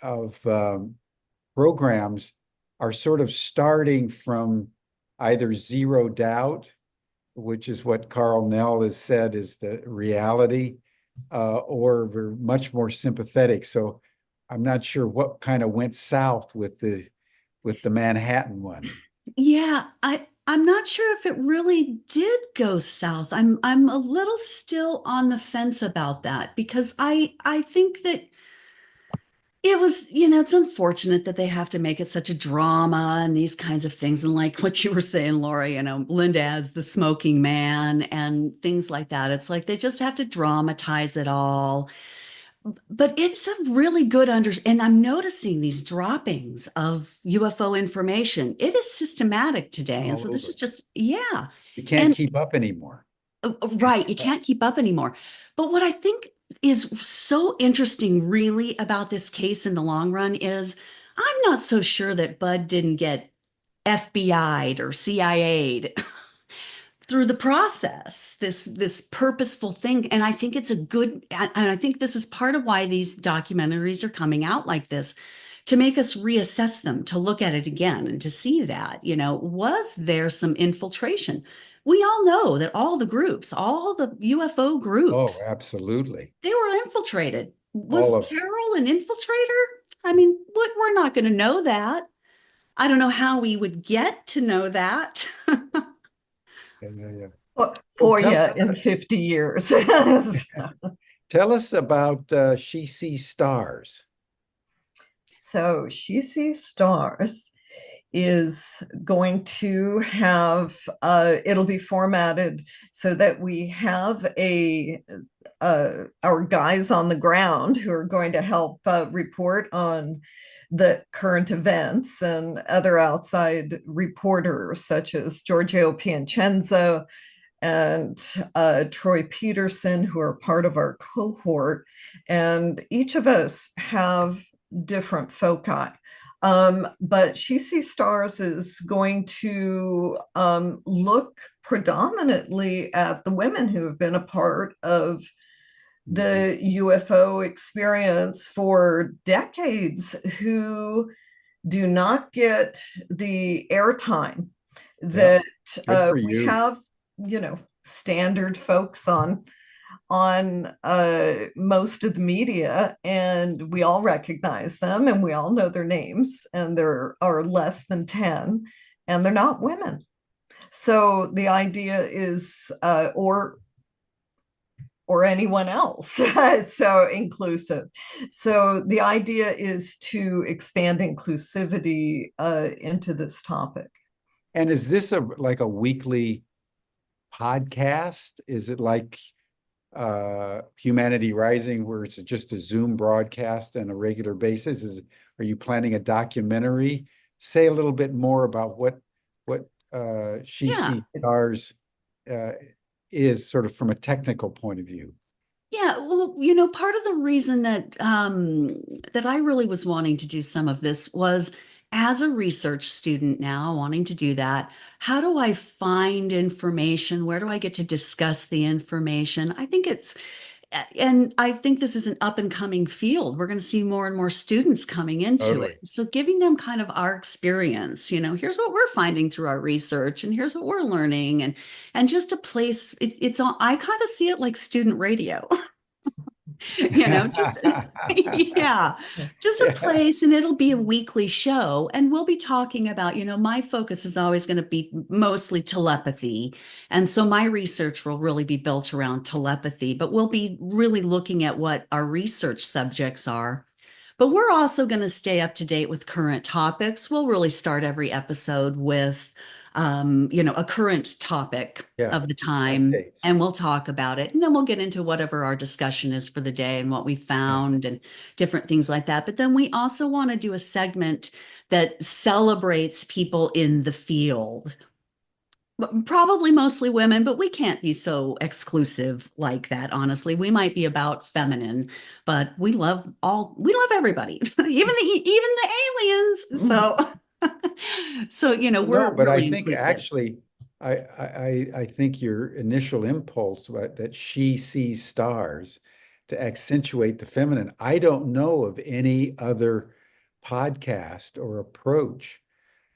of programs are sort of starting from either zero doubt, which is what Carl Nell has said is the reality, or we're much more sympathetic. So I'm not sure what kind of went south with the Manhattan one. Yeah, I'm not sure if it really did go south. I'm a little still on the fence about that because I think that it was, it's unfortunate that they have to make it such a drama and these kinds of things. And like what you were saying, Laura, Linda as the smoking man and things like that. It's like they just have to dramatize it all. But it's a really good and I'm noticing these droppings of UFO information. It is systematic today. And so this is just, yeah. You can't keep up anymore. Right. You can't keep up anymore. But what I think is so interesting, really, about this case in the long run is I'm not so sure that Bud didn't get FBI'd or CIA'd through the process, this purposeful thing. And I think it's and I think this is part of why these documentaries are coming out like this, to make us reassess them, to look at it again and to see that, was there some infiltration? We all know that all the UFO groups, Oh, absolutely. they were infiltrated. Was All of Carol an infiltrator? I mean, we're not going to know that. I don't know how we would get to know that. yeah. For you in 50 years. Tell us about She Sees Stars. So She Sees Stars is going to have, it'll be formatted so that we have our guys on the ground who are going to help report on the current events, and other outside reporters such as Giorgio Piacenza and Troy Peterson, who are part of our cohort. And each of us have different foci. But She Sees Stars is going to look predominantly at the women who have been a part of the UFO experience for decades who do not get the airtime that Good for we you. have, standard folks on most of the media, and we all recognize them and we all know their names, and there are less than 10, and they're not women. So the idea is, or anyone else, so inclusive. So the idea is to expand inclusivity into this topic. And is this like a weekly podcast? Is it like Humanity Rising, where it's just a Zoom broadcast on a regular basis? Are you planning a documentary? Say a little bit more about what She Sees Stars is, sort of from a technical point of view. Yeah, well, part of the reason that that I really was wanting to do some of this was, as a research student now, wanting to do that, how do I find information? Where do I get to discuss the information? And I think this is an up and coming field. We're going to see more and more students coming into it. So giving them kind of our experience, here's what we're finding through our research, and here's what we're learning, and just a place. It's all, I kind of see it like student radio. Just just a place, and it'll be a weekly show, and we'll be talking about, my focus is always going to be mostly telepathy, and so my research will really be built around telepathy, but we'll be really looking at what our research subjects are. But we're also going to stay up to date with current topics. We'll really start every episode with a current topic of the time, and we'll talk about it. And then we'll get into whatever our discussion is for the day and what we found and different things like that. But then we also want to do a segment that celebrates people in the field. Probably mostly women, but we can't be so exclusive like that. Honestly, we might be about feminine, but we love everybody, even the aliens. So, we're but really I think inclusive. actually, I think your initial impulse that She Sees Stars, to accentuate the feminine. I don't know of any other podcast or approach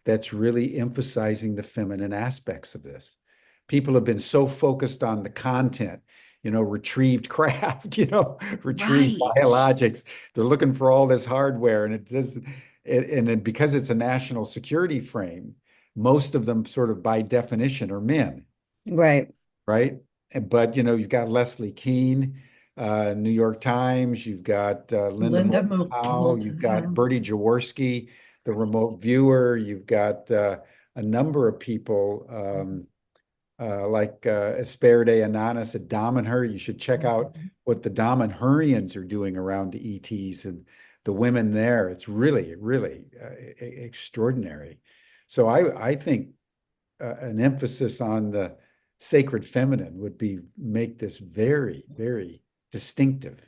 that's really emphasizing the feminine aspects of this. People have been so focused on the content, retrieved craft, retrieved biologics. They're looking for all this hardware, and and because it's a national security frame, most of them sort of by definition are men. Right. Right. But, you've got Leslie Kean, New York Times, you've got Linda Moulton, you've got Bertie Jaworski, the remote viewer, you've got a number of people like Esperde Ananas at Damanhur. You should check out what the Damanhurians are doing around the ETs and the women there. It's really, really extraordinary. So I think an emphasis on the sacred feminine would make this very, very distinctive.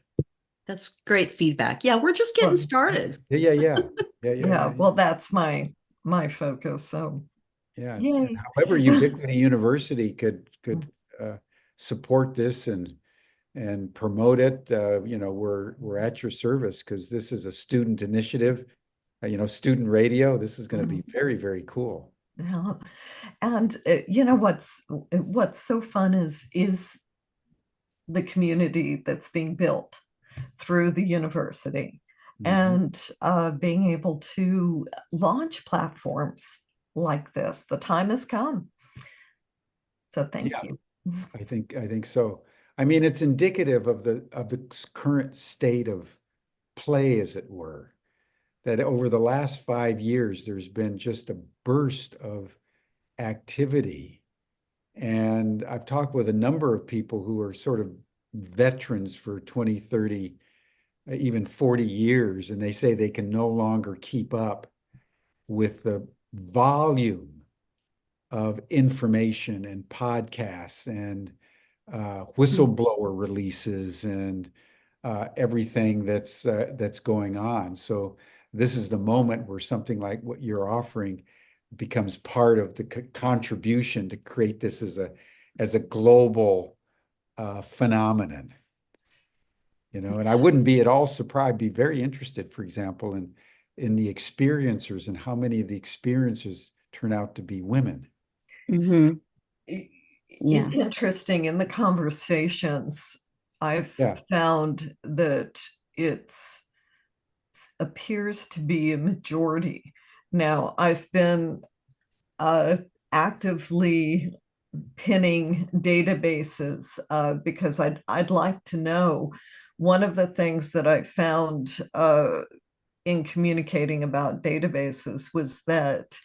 That's great feedback. Yeah, we're just getting started. Yeah. Well, that's my focus. So yeah. However, Ubiquity University could support this and promote it. We're at your service, because this is a student initiative. Student radio. This is going to be very, very cool. Yeah. And what's so fun is the community that's being built through the university, and being able to launch platforms like this. The time has come. So thank you. I think so. I mean, it's indicative of the current state of play, as it were, that over the last 5 years, there's been just a burst of activity. And I've talked with a number of people who are sort of veterans for 20, 30, even 40 years, and they say they can no longer keep up with the volume of information and podcasts and whistleblower releases and everything that's going on. So this is the moment where something like what you're offering becomes part of the contribution to create this as a global phenomenon. and I wouldn't be at all surprised, be very interested, for example, in the experiencers and how many of the experiencers turn out to be women. Mhm. Yeah. It's interesting in the conversations. I've found that it's appears to be a majority. Now, I've been actively pinning databases because I'd like to know. One of the things that I found in communicating about databases was that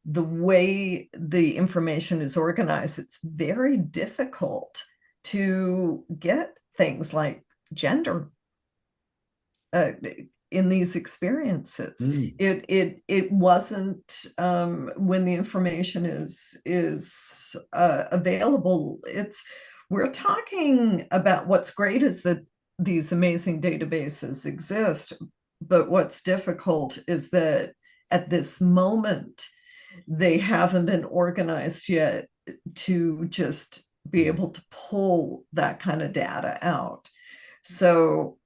the way the information is organized, it's very difficult to get things like gender in these experiences. It wasn't when the information is available. We're talking about what's great is that these amazing databases exist, but what's difficult is that at this moment they haven't been organized yet to just be able to pull that kind of data out. So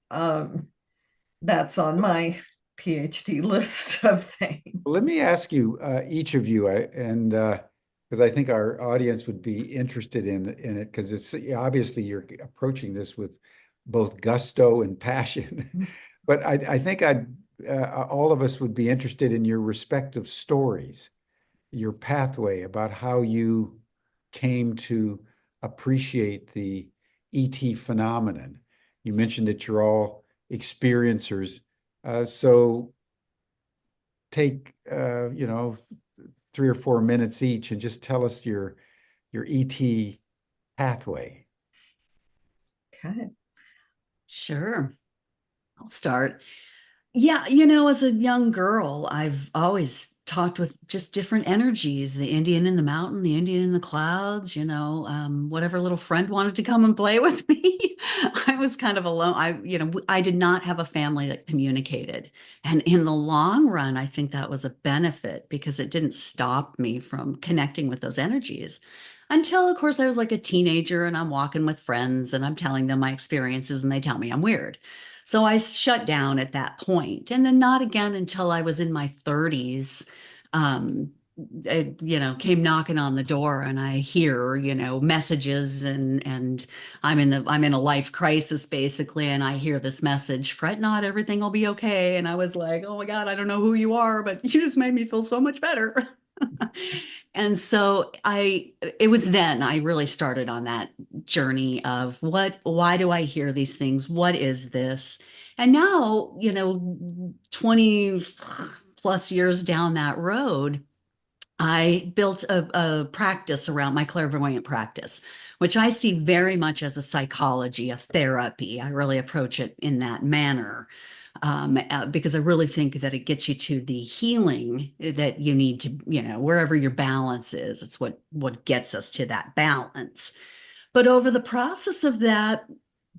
that's on my PhD list of things. Well, let me ask you, each of you, because I think our audience would be interested in it, because it's obviously you're approaching this with both gusto and passion. But I think all of us would be interested in your respective stories, your pathway about how you came to appreciate the ET phenomenon. You mentioned that you're all experiencers. So take 3 or 4 minutes each and just tell us your ET pathway. Okay. Sure. I'll start. Yeah, as a young girl, I've always talked with just different energies, the Indian in the mountain, the Indian in the clouds, whatever little friend wanted to come and play with me. I was kind of alone. I did not have a family that communicated. And in the long run, I think that was a benefit because it didn't stop me from connecting with those energies. Until, of course, I was like a teenager and I'm walking with friends and I'm telling them my experiences and they tell me I'm weird. So I shut down at that point, and then not again until I was in my 30s. Came knocking on the door, and I hear, messages, and I'm in a life crisis basically, and I hear this message: "Fret not, everything will be okay." And I was like, "Oh my God, I don't know who you are, but you just made me feel so much better." And so it was then I really started on that journey of why do I hear these things? What is this? And now, 20 plus years down that road, I built a practice around my clairvoyant practice, which I see very much as a psychology, a therapy. I really approach it in that manner. Because I really think that it gets you to the healing that you need to, wherever your balance is. It's what gets us to that balance. But over the process of that,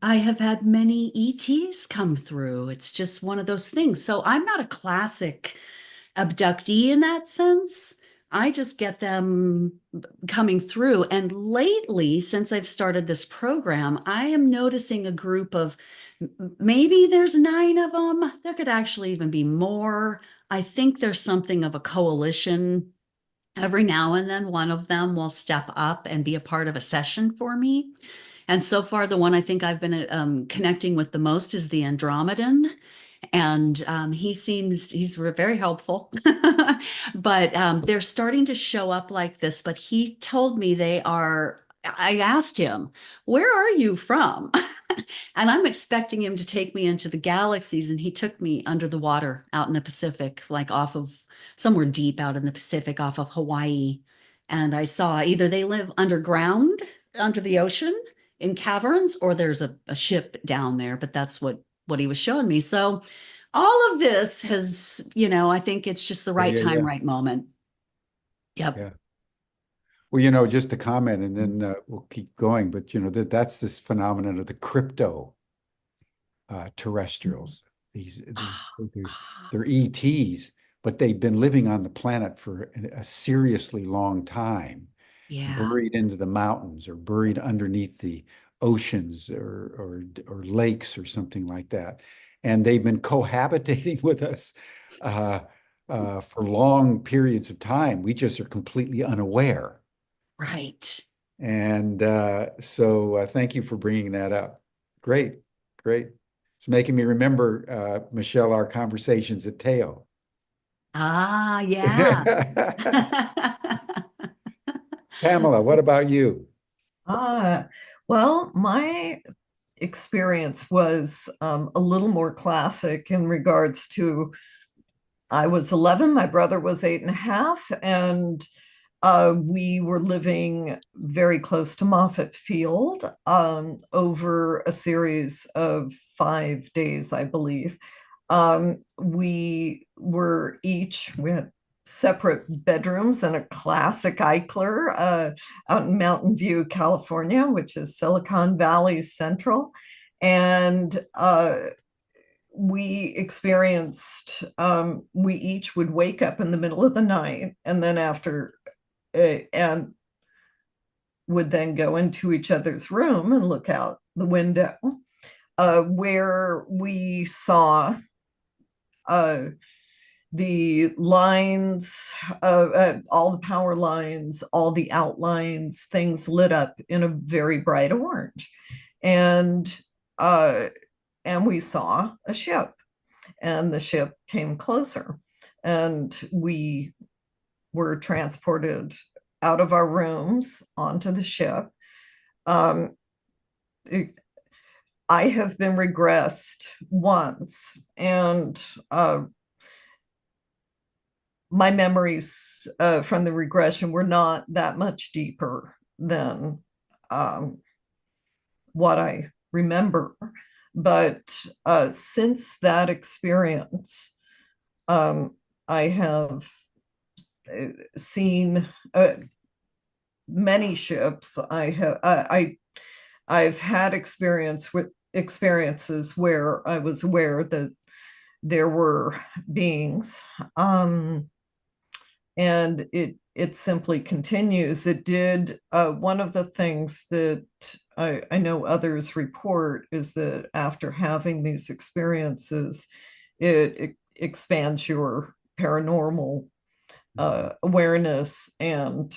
I have had many ETs come through. It's just one of those things. So I'm not a classic abductee in that sense. I just get them coming through. And lately, since I've started this program, I am noticing a group of maybe there's 9 of them. There could actually even be more. I think there's something of a coalition. Every now and then, one of them will step up and be a part of a session for me. And so far, the one I think I've been connecting with the most is the Andromedan. And he's very helpful. But they're starting to show up like this. But he told me I asked him, "Where are you from?" And I'm expecting him to take me into the galaxies. And he took me under the water out in the Pacific, like off of somewhere deep out in the Pacific off of Hawaii. And I saw either they live underground, under the ocean in caverns, or there's a ship down there. But that's what he was showing me. So all of this has, I think it's just the right time, right moment. Yep. Yeah. Well, just a comment, and then we'll keep going. But that's this phenomenon of the crypto terrestrials. They're ETs, but they've been living on the planet for a seriously long time. Yeah. Buried into the mountains or buried underneath the oceans or lakes or something like that. And they've been cohabitating with us for long periods of time. We just are completely unaware. Right. And so thank you for bringing that up. Great, great. It's making me remember, Michelle, our conversations at Teo. Ah, yeah. Pamela, what about you? Well, my experience was a little more classic in regards to I was 11, my brother was 8.5, and we were living very close to Moffett Field over a series of 5 days, I believe. We had separate bedrooms and a classic Eichler out in Mountain View, California, which is Silicon Valley Central. And we each would wake up in the middle of the night and then and would then go into each other's room and look out the window, where we saw the lines, all the power lines, all the outlines, things lit up in a very bright orange. And we saw a ship, and the ship came closer, and we were transported out of our rooms onto the ship. I have been regressed once, and my memories from the regression were not that much deeper than what I remember. But since that experience, I have seen many ships. I've had experiences where I was aware that there were beings, and it simply continues. It did. One of the things that I know others report is that after having these experiences, it expands your paranormal awareness and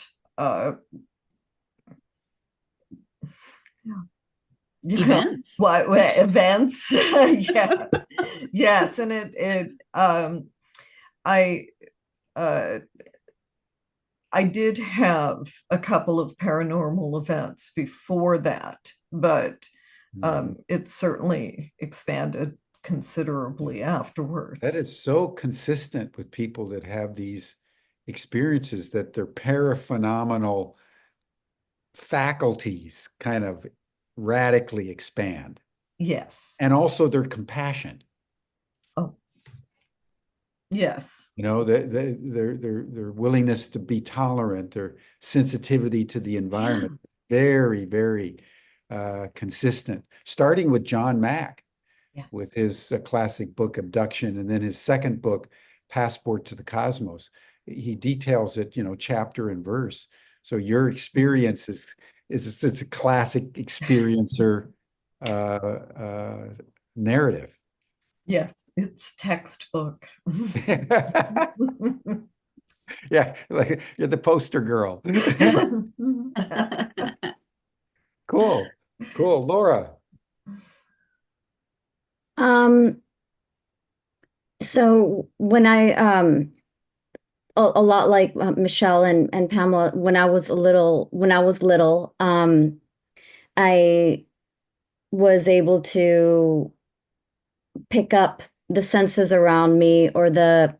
Events. Events. Yes, yes, and I did have a couple of paranormal events before that, but it certainly expanded considerably afterwards. That is so consistent with people that have these experiences, that their paraphenomenal faculties kind of radically expand, Yes. and also their compassion. Oh, yes. Their willingness to be tolerant, their sensitivity to the environment, very, very consistent. Starting with John Mack, Yes. with his classic book Abduction, and then his second book, Passport to the Cosmos. He details it, chapter and verse. So your experience is it's a classic experiencer narrative. Yes, it's textbook. Yeah, like you're the poster girl. Cool, cool. Laura. So when I a lot like Michelle and Pamela, when I was little, I was able to pick up the senses around me, or the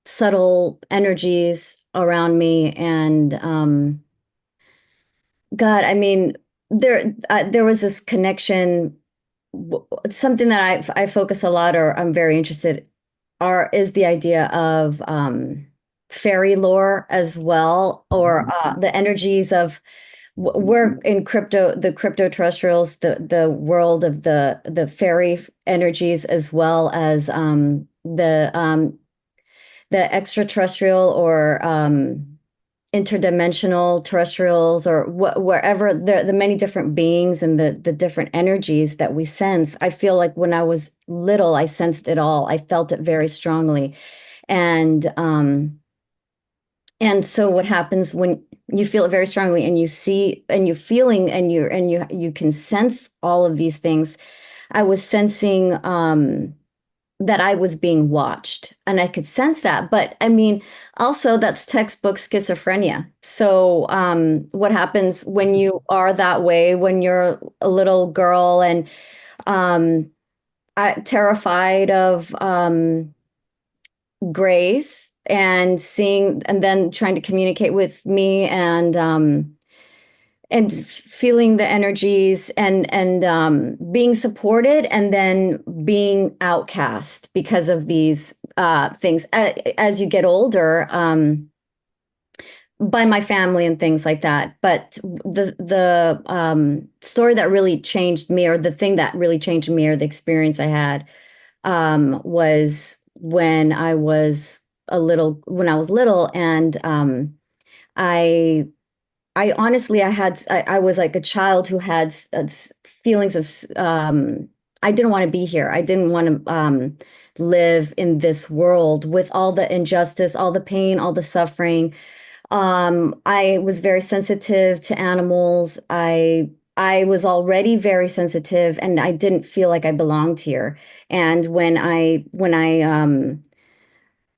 subtle energies around me, and God, I mean, there was this connection. Something that I focus a lot, or I'm very interested, is the idea of fairy lore as well, or the energies of we're in the crypto terrestrials, the world of the fairy energies, as well as the extraterrestrial, or interdimensional terrestrials or wherever the many different beings and the different energies that we sense. I feel like when I was little, I sensed it all. I felt it very strongly. And so what happens when you feel it very strongly and you see and you feeling and you can sense all of these things. I was sensing that I was being watched and I could sense that. But I mean, also that's textbook schizophrenia. So what happens when you are that way, when you're a little girl and terrified of Grace and seeing and then trying to communicate with me and feeling the energies and being supported and then being outcast because of these things as you get older by my family and things like that. But the story that really changed me, or the thing that really changed me, or the experience I had was when I was little, and I honestly, I was like a child who had feelings of, I didn't want to be here. I didn't want to live in this world with all the injustice, all the pain, all the suffering. I was very sensitive to animals. I was already very sensitive, and I didn't feel like I belonged here. And when I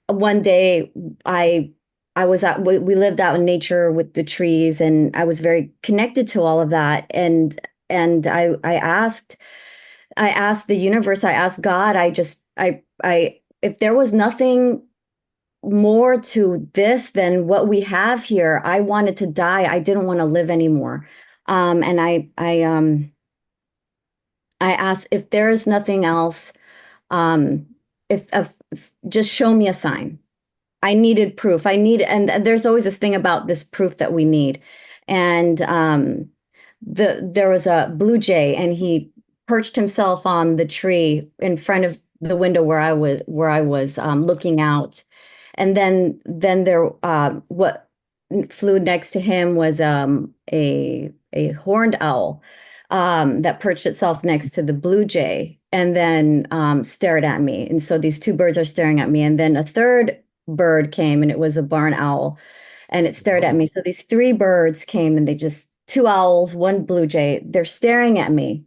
one day I was out, we lived out in nature with the trees, and I was very connected to all of that. And I asked the universe, I asked God, if there was nothing more to this than what we have here, I wanted to die. I didn't want to live anymore. And I asked if there is nothing else, if just show me a sign. I needed proof. And there's always this thing about this proof that we need. And there was a blue jay, and he perched himself on the tree in front of the window where I was looking out. And then there what flew next to him was a horned owl that perched itself next to the blue jay, and then stared at me. And so these two birds are staring at me, and then a third bird came, and it was a barn owl, and it stared at me. So these three birds came, and two owls, one blue jay, they're staring at me.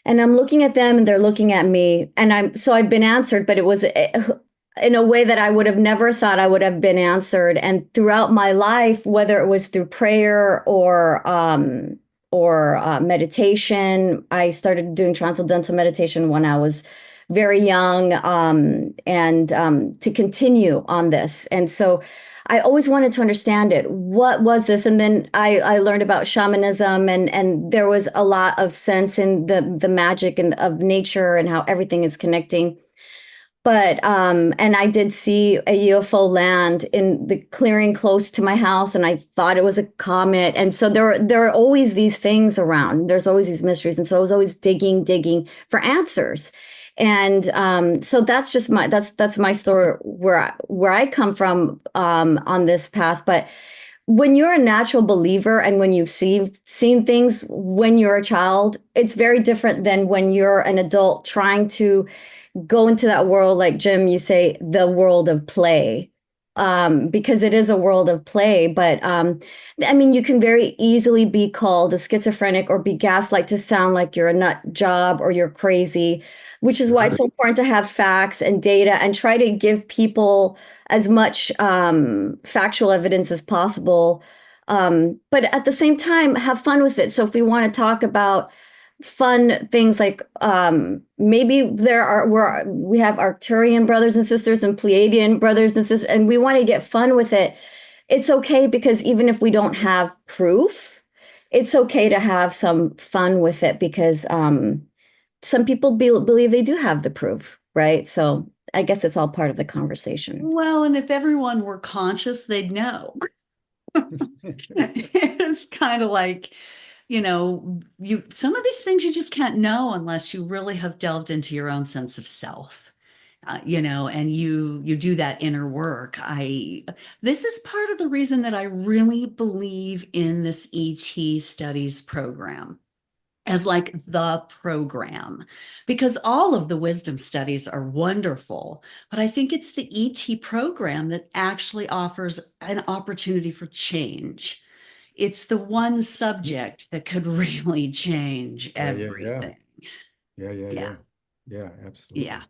And I'm looking at them, and they're looking at me, and I've been answered, but it was in a way that I would have never thought I would have been answered. And throughout my life, whether it was through prayer or meditation, I started doing transcendental meditation when I was very young, and to continue on this. And so I always wanted to understand it. What was this? And then I learned about shamanism, and there was a lot of sense in the magic and of nature and how everything is connecting. But and I did see a UFO land in the clearing close to my house, and I thought it was a comet. And so there are always these things around. There's always these mysteries, and so I was always digging for answers. And so that's just that's my story where I come from on this path. But when you're a natural believer and when you've seen things when you're a child, it's very different than when you're an adult trying to go into that world, like Jim, you say, the world of play, because it is a world of play. But I mean, you can very easily be called a schizophrenic or be gaslight to sound like you're a nut job or you're crazy, which is why it's so important to have facts and data and try to give people as much factual evidence as possible. But at the same time, have fun with it. So if we want to talk about fun things like maybe we have Arcturian brothers and sisters and Pleiadian brothers and sisters, and we want to get fun with it. It's okay, because even if we don't have proof, it's okay to have some fun with it, because some people believe they do have the proof, right? So I guess it's all part of the conversation. Well, and if everyone were conscious, they'd know. It's kind of like, some of these things you just can't know unless you really have delved into your own sense of self. and you do that inner work. This is part of the reason that I really believe in this ET studies program as like the program, because all of the wisdom studies are wonderful, but I think it's the ET program that actually offers an opportunity for change. It's the one subject that could really change Yeah, yeah, yeah. everything. Yeah, yeah, Yeah. yeah. Yeah, absolutely. Yeah.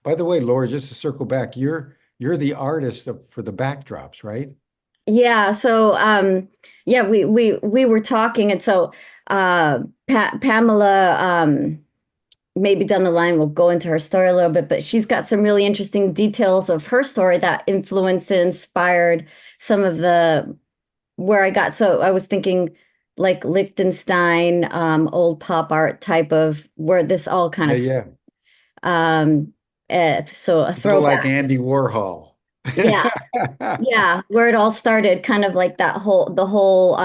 By the way, Laura, just to circle back, you're the artist for the backdrops, right? Yeah, so yeah, we were talking, and so Pamela, maybe down the line we'll go into her story a little bit, but she's got some really interesting details of her story that influenced and inspired some of the where I got. So I was thinking like Liechtenstein, old pop art type of where this all kind Yeah, of yeah. so a A little like throwback. Andy Warhol. Yeah, yeah, where it all started, kind of like that whole the whole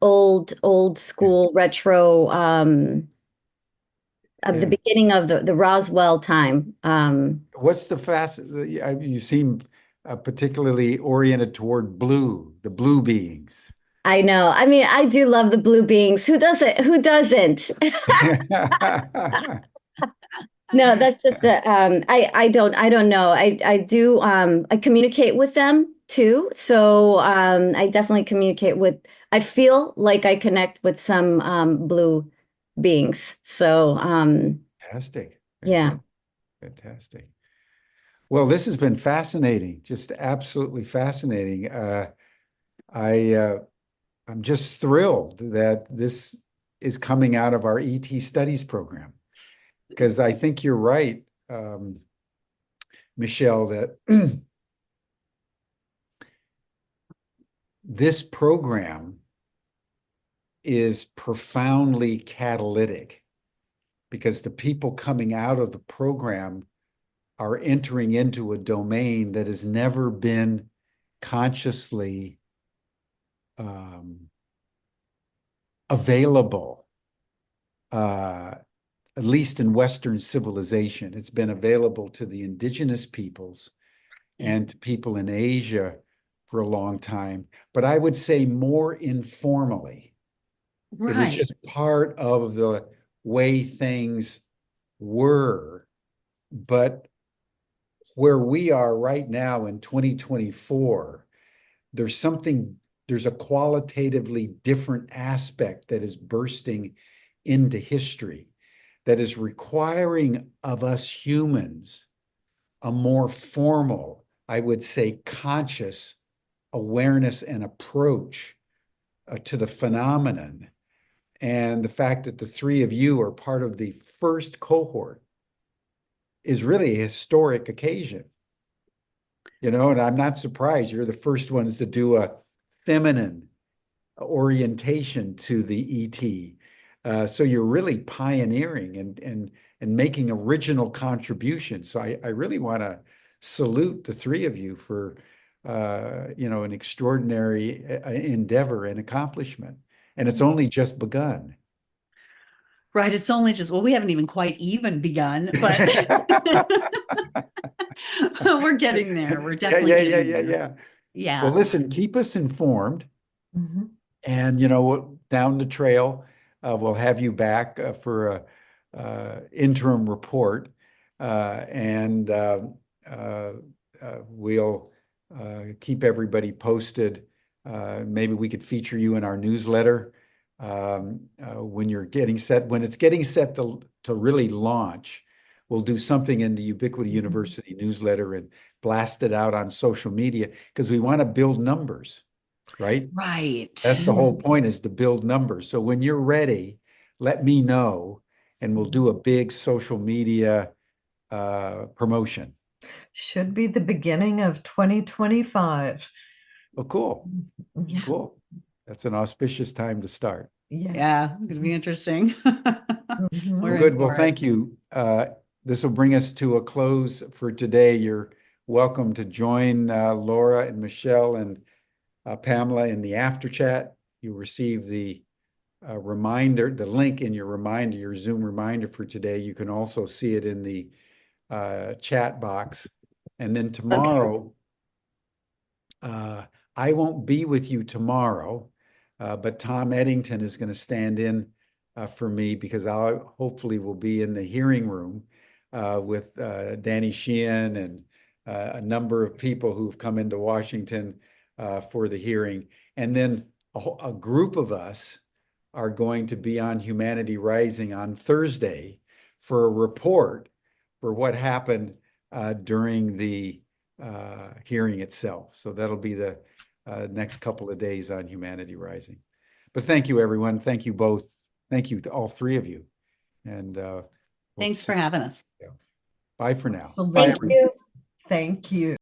old school retro of the Yeah. beginning of the Roswell time. What's the you seem particularly oriented toward blue, the blue beings. I know. I mean, I do love the blue beings. Who doesn't? Who doesn't? No, that's just a I don't know. I do I communicate with them too. So I definitely communicate with I feel like I connect with some blue beings. So Fantastic. yeah. Fantastic. Fantastic. Well, this has been fascinating, just absolutely fascinating. I I'm just thrilled that this is coming out of our ET studies program because I think you're right, Michelle, that this program is profoundly catalytic because the people coming out of the program are entering into a domain that has never been consciously available, at least in Western civilization. It's been available to the indigenous peoples and to people in Asia for a long time, but I would say more informally. It was Right. just part of the way things were. But where we are right now in 2024, there's a qualitatively different aspect that is bursting into history that is requiring of us humans a more formal, I would say, conscious awareness and approach to the phenomenon. And the fact that the three of you are part of the first cohort is really a historic occasion. And I'm not surprised you're the first ones to do a feminine orientation to the ET. So you're really pioneering and making original contributions. So I really want to salute the three of you for an extraordinary endeavor and accomplishment. And it's only just begun. Right. It's only just, well, we haven't even begun, but we're getting there. We're definitely getting there. Yeah. Well, Yeah. listen, keep us informed. Mhm. And down the trail, we'll have you back for a interim report, and we'll keep everybody posted. Maybe we could feature you in our newsletter when it's getting set to really launch. We'll do something in the Ubiquity University newsletter and blast it out on social media because we want to build numbers, right? Right. That's the whole point, is to build numbers. So when you're ready, let me know, and we'll do a big social media promotion. Should be the beginning of 2025. Oh, cool. Yeah. Cool. That's an auspicious time to start. Yeah. Yeah. It's going to be interesting. Mhm. We're Well, in good. Well, for it. thank you. This will bring us to a close for today. You're welcome to join Laura and Michelle and Pamela in the after chat. You receive the reminder, the link in your Zoom reminder for today. You can also see it in the chat box. And then tomorrow, I won't be with you tomorrow, but Tom Eddington is going to stand in for me because I hopefully will be in the hearing room with Danny Sheehan and a number of people who've come into Washington for the hearing. And then a group of us are going to be on Humanity Rising on Thursday for a report for what happened during the hearing itself. So that'll be the next couple of days on Humanity Rising. But thank you, everyone. Thank you both. Thank you to all three of you. And Thanks for having us. Bye for now. Absolutely. Thank you. Thank you.